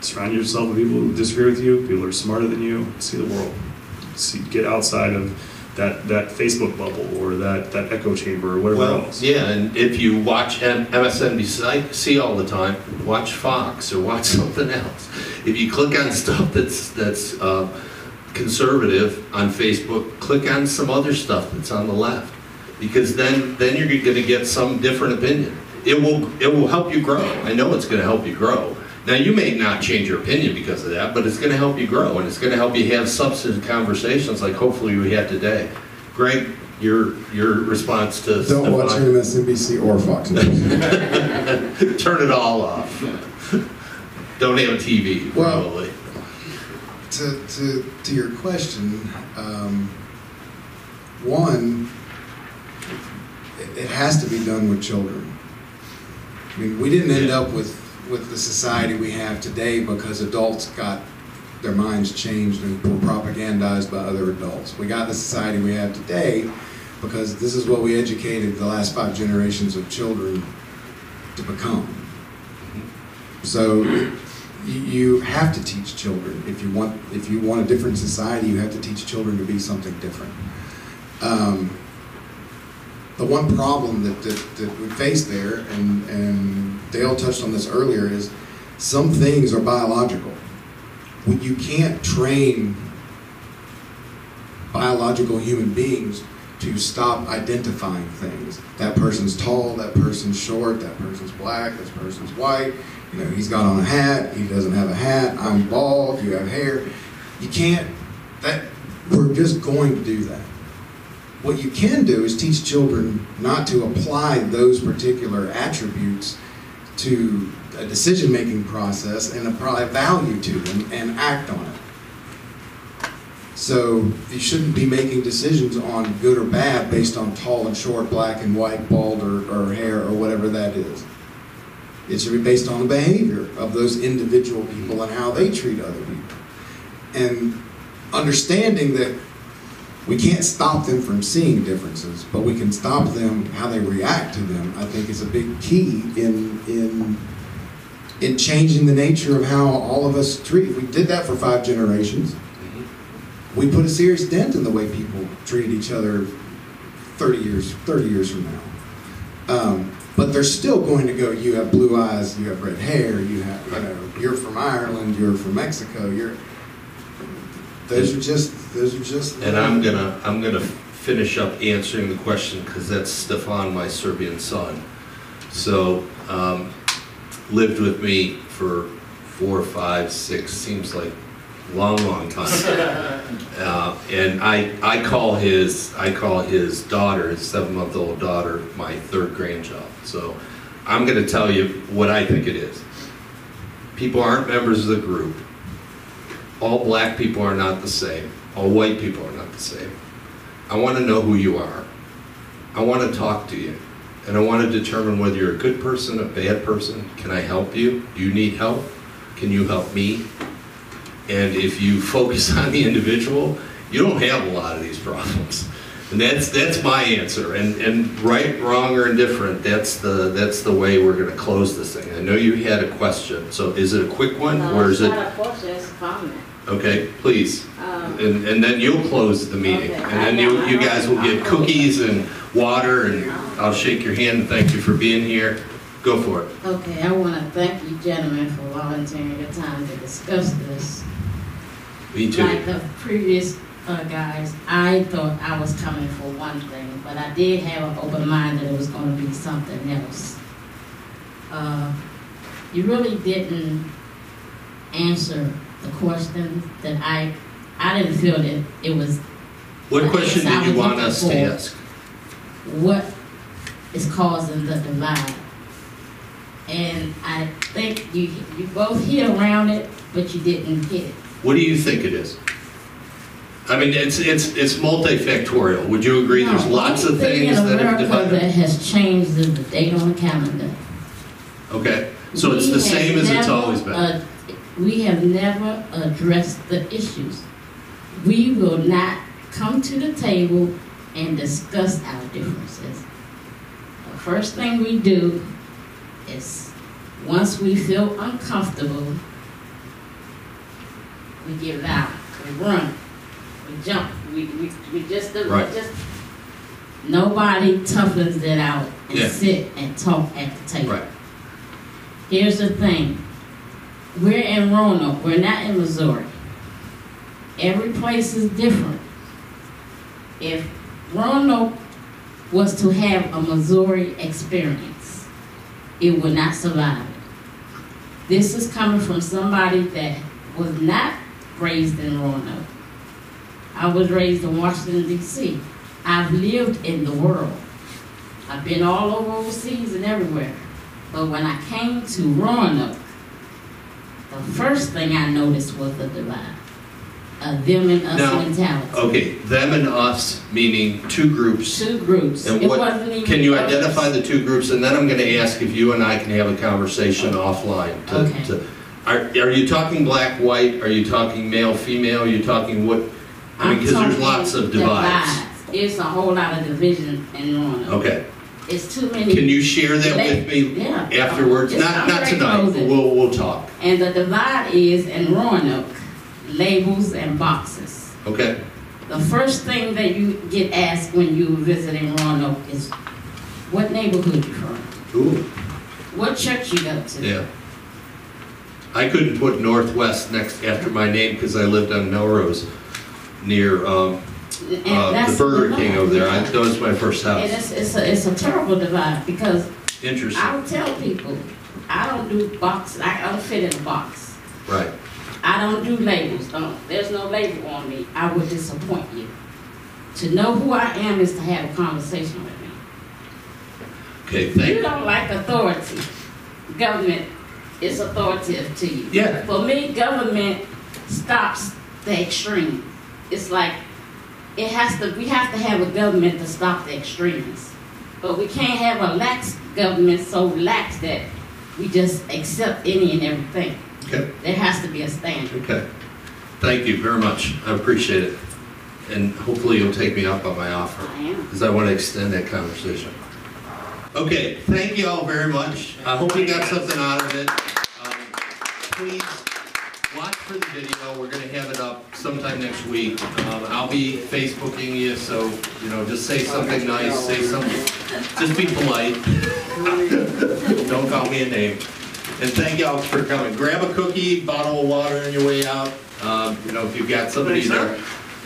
Speaker 2: surround yourself with people who disagree with you, people who are smarter than you, see the world. Get outside of that Facebook bubble or that echo chamber or whatever else.
Speaker 1: Yeah, and if you watch MSNBC all the time, watch Fox or watch something else. If you click on stuff that's conservative on Facebook, click on some other stuff that's on the left, because then you're going to get some different opinion. It will help you grow. I know it's going to help you grow. Now, you may not change your opinion because of that, but it's going to help you grow, and it's going to help you have substantive conversations like hopefully we had today. Greg, your response to
Speaker 3: Don't watch MSNBC or Fox News.
Speaker 1: Turn it all off. Don't have a TV, probably.
Speaker 3: To your question, one, it has to be done with children. I mean, we didn't end up with the society we have today because adults got their minds changed and were propagandized by other adults. We got the society we have today because this is what we educated the last 5 generations of children to become. So you have to teach children. If you want a different society, you have to teach children to be something different. The one problem that we face there, and Dale touched on this earlier, is some things are biological. You can't train biological human beings to stop identifying things. That person's tall, that person's short, that person's black, this person's white. You know, he's got on a hat, he doesn't have a hat, I'm bald, you have hair. You can't, we're just going to do that. What you can do is teach children not to apply those particular attributes to a decision-making process and apply value to them and act on it. So you shouldn't be making decisions on good or bad based on tall and short, black and white, bald or hair or whatever that is. It should be based on the behavior of those individual people and how they treat other people. And understanding that we can't stop them from seeing differences, but we can stop them, how they react to them, I think is a big key in in changing the nature of how all of us treat. We did that for 5 generations. We put a serious dent in the way people treated each other 30 years from now. But they're still going to go, you have blue eyes, you have red hair, you have, you know, you're from Ireland, you're from Mexico, those are just.
Speaker 1: And I'm gonna finish up answering the question because that's Stefan, my Serbian son. So, lived with me for 4, 5, 6, seems like long time. And I call his daughter, his 7-month-old daughter, my 3rd grandchild. So I'm going to tell you what I think it is. People aren't members of the group. All black people are not the same. All white people are not the same. I want to know who you are. I want to talk to you. And I want to determine whether you're a good person, a bad person. Can I help you? Do you need help? Can you help me? And if you focus on the individual, you don't have a lot of these problems. And that's my answer. And right, wrong, or indifferent, that's the way we're going to close this thing. I know you had a question, so is it a quick one,
Speaker 8: No,
Speaker 1: or is it?
Speaker 8: It's not a question, it's a comment.
Speaker 1: Okay, please. And then you'll close the meeting,
Speaker 8: Okay.
Speaker 1: and then you guys will get cookies and water, and I'll shake your hand and thank you for being here. Go for it.
Speaker 8: Okay, I want to thank you gentlemen for volunteering your time to discuss this.
Speaker 1: Me too.
Speaker 8: Like the previous guys, I thought I was coming for one thing, but I did have an open mind that it was going to be something else. You really didn't answer the question that I didn't feel that it was.
Speaker 1: What question did you want us to ask?
Speaker 8: What is causing the divide? And I think you both hit around it, but you didn't hit it.
Speaker 1: What do you think it is? I mean, it's multifactorial. Would you agree? There's lots of things that have divided.
Speaker 8: That has changed is the date on the calendar.
Speaker 1: Okay, so it's the same as it's always been.
Speaker 8: We have never addressed the issues. We will not come to the table and discuss our differences. The first thing we do is, once we feel uncomfortable, we get loud, we run, we jump, we just do
Speaker 1: Right.
Speaker 8: Nobody toughens it out and
Speaker 1: Yeah.
Speaker 8: sit and talk at the table.
Speaker 1: Right.
Speaker 8: Here's the thing. We're in Roanoke. We're not in Missouri. Every place is different. If Roanoke was to have a Missouri experience, it would not survive. This is coming from somebody that was not raised in Roanoke. I was raised in Washington, D.C. I've lived in the world. I've been all over overseas and everywhere. But when I came to Roanoke, the first thing I noticed was the divide. A them and us
Speaker 1: Now,
Speaker 8: mentality.
Speaker 1: Okay, them and us meaning 2 groups.
Speaker 8: 2 groups.
Speaker 1: And
Speaker 8: It
Speaker 1: what,
Speaker 8: wasn't even
Speaker 1: can you
Speaker 8: close.
Speaker 1: identify the 2 groups? And then I'm going to ask if you and I can have a conversation offline.
Speaker 8: Okay.
Speaker 1: Are you talking black, white? Are you talking male, female? Are you talking what? I mean, because there's lots of divides.
Speaker 8: It's a whole lot of division in Roanoke.
Speaker 1: Okay.
Speaker 8: It's too many.
Speaker 1: Can you share that with me
Speaker 8: Yeah.
Speaker 1: afterwards?
Speaker 8: It's
Speaker 1: Not
Speaker 8: already
Speaker 1: tonight, but
Speaker 8: closing.
Speaker 1: we'll talk.
Speaker 8: And the divide is in Roanoke, labels and boxes.
Speaker 1: Okay?
Speaker 8: The first thing that you get asked when you visit in Roanoke is, what neighborhood you from?
Speaker 1: Ooh,
Speaker 8: What church you go to?
Speaker 1: yeah. I couldn't put Northwest next after my name because I lived on Melrose near
Speaker 8: And
Speaker 1: the
Speaker 8: that's
Speaker 1: Burger King
Speaker 8: divide.
Speaker 1: over there. That was my first
Speaker 8: And
Speaker 1: house.
Speaker 8: it's a terrible divide because
Speaker 1: Interesting.
Speaker 8: I would tell people, I don't do boxes, I don't fit in a box.
Speaker 1: Right.
Speaker 8: I don't do labels, there's no label on me. I would disappoint you. To know who I am is to have a conversation with me.
Speaker 1: Okay, thank
Speaker 8: You
Speaker 1: you.
Speaker 8: don't like authority. Government is authoritative to you.
Speaker 1: Yeah.
Speaker 8: For me, government stops the extreme. It's like we have to have a government to stop the extremes. But we can't have a lax government so lax that we just accept any and everything.
Speaker 1: Okay.
Speaker 8: There has to be a standard.
Speaker 1: Okay. Thank you very much. I appreciate it. And hopefully you'll take me up on my offer.
Speaker 8: I am.
Speaker 1: Because I want to extend that conversation. Okay, thank you all very much. I hope you got something out of it. please watch for the video. We're going to have it up sometime next week. I'll be Facebooking you, so, you know, just say something nice, say something, just be polite. Don't call me a name. And thank y'all for coming. Grab a cookie, bottle of water on your way out. You know, if you've got somebody there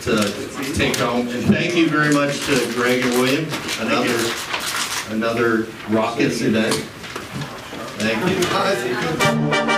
Speaker 1: to take home. And thank you very much to Greg and William. Another raucous event. Thank you.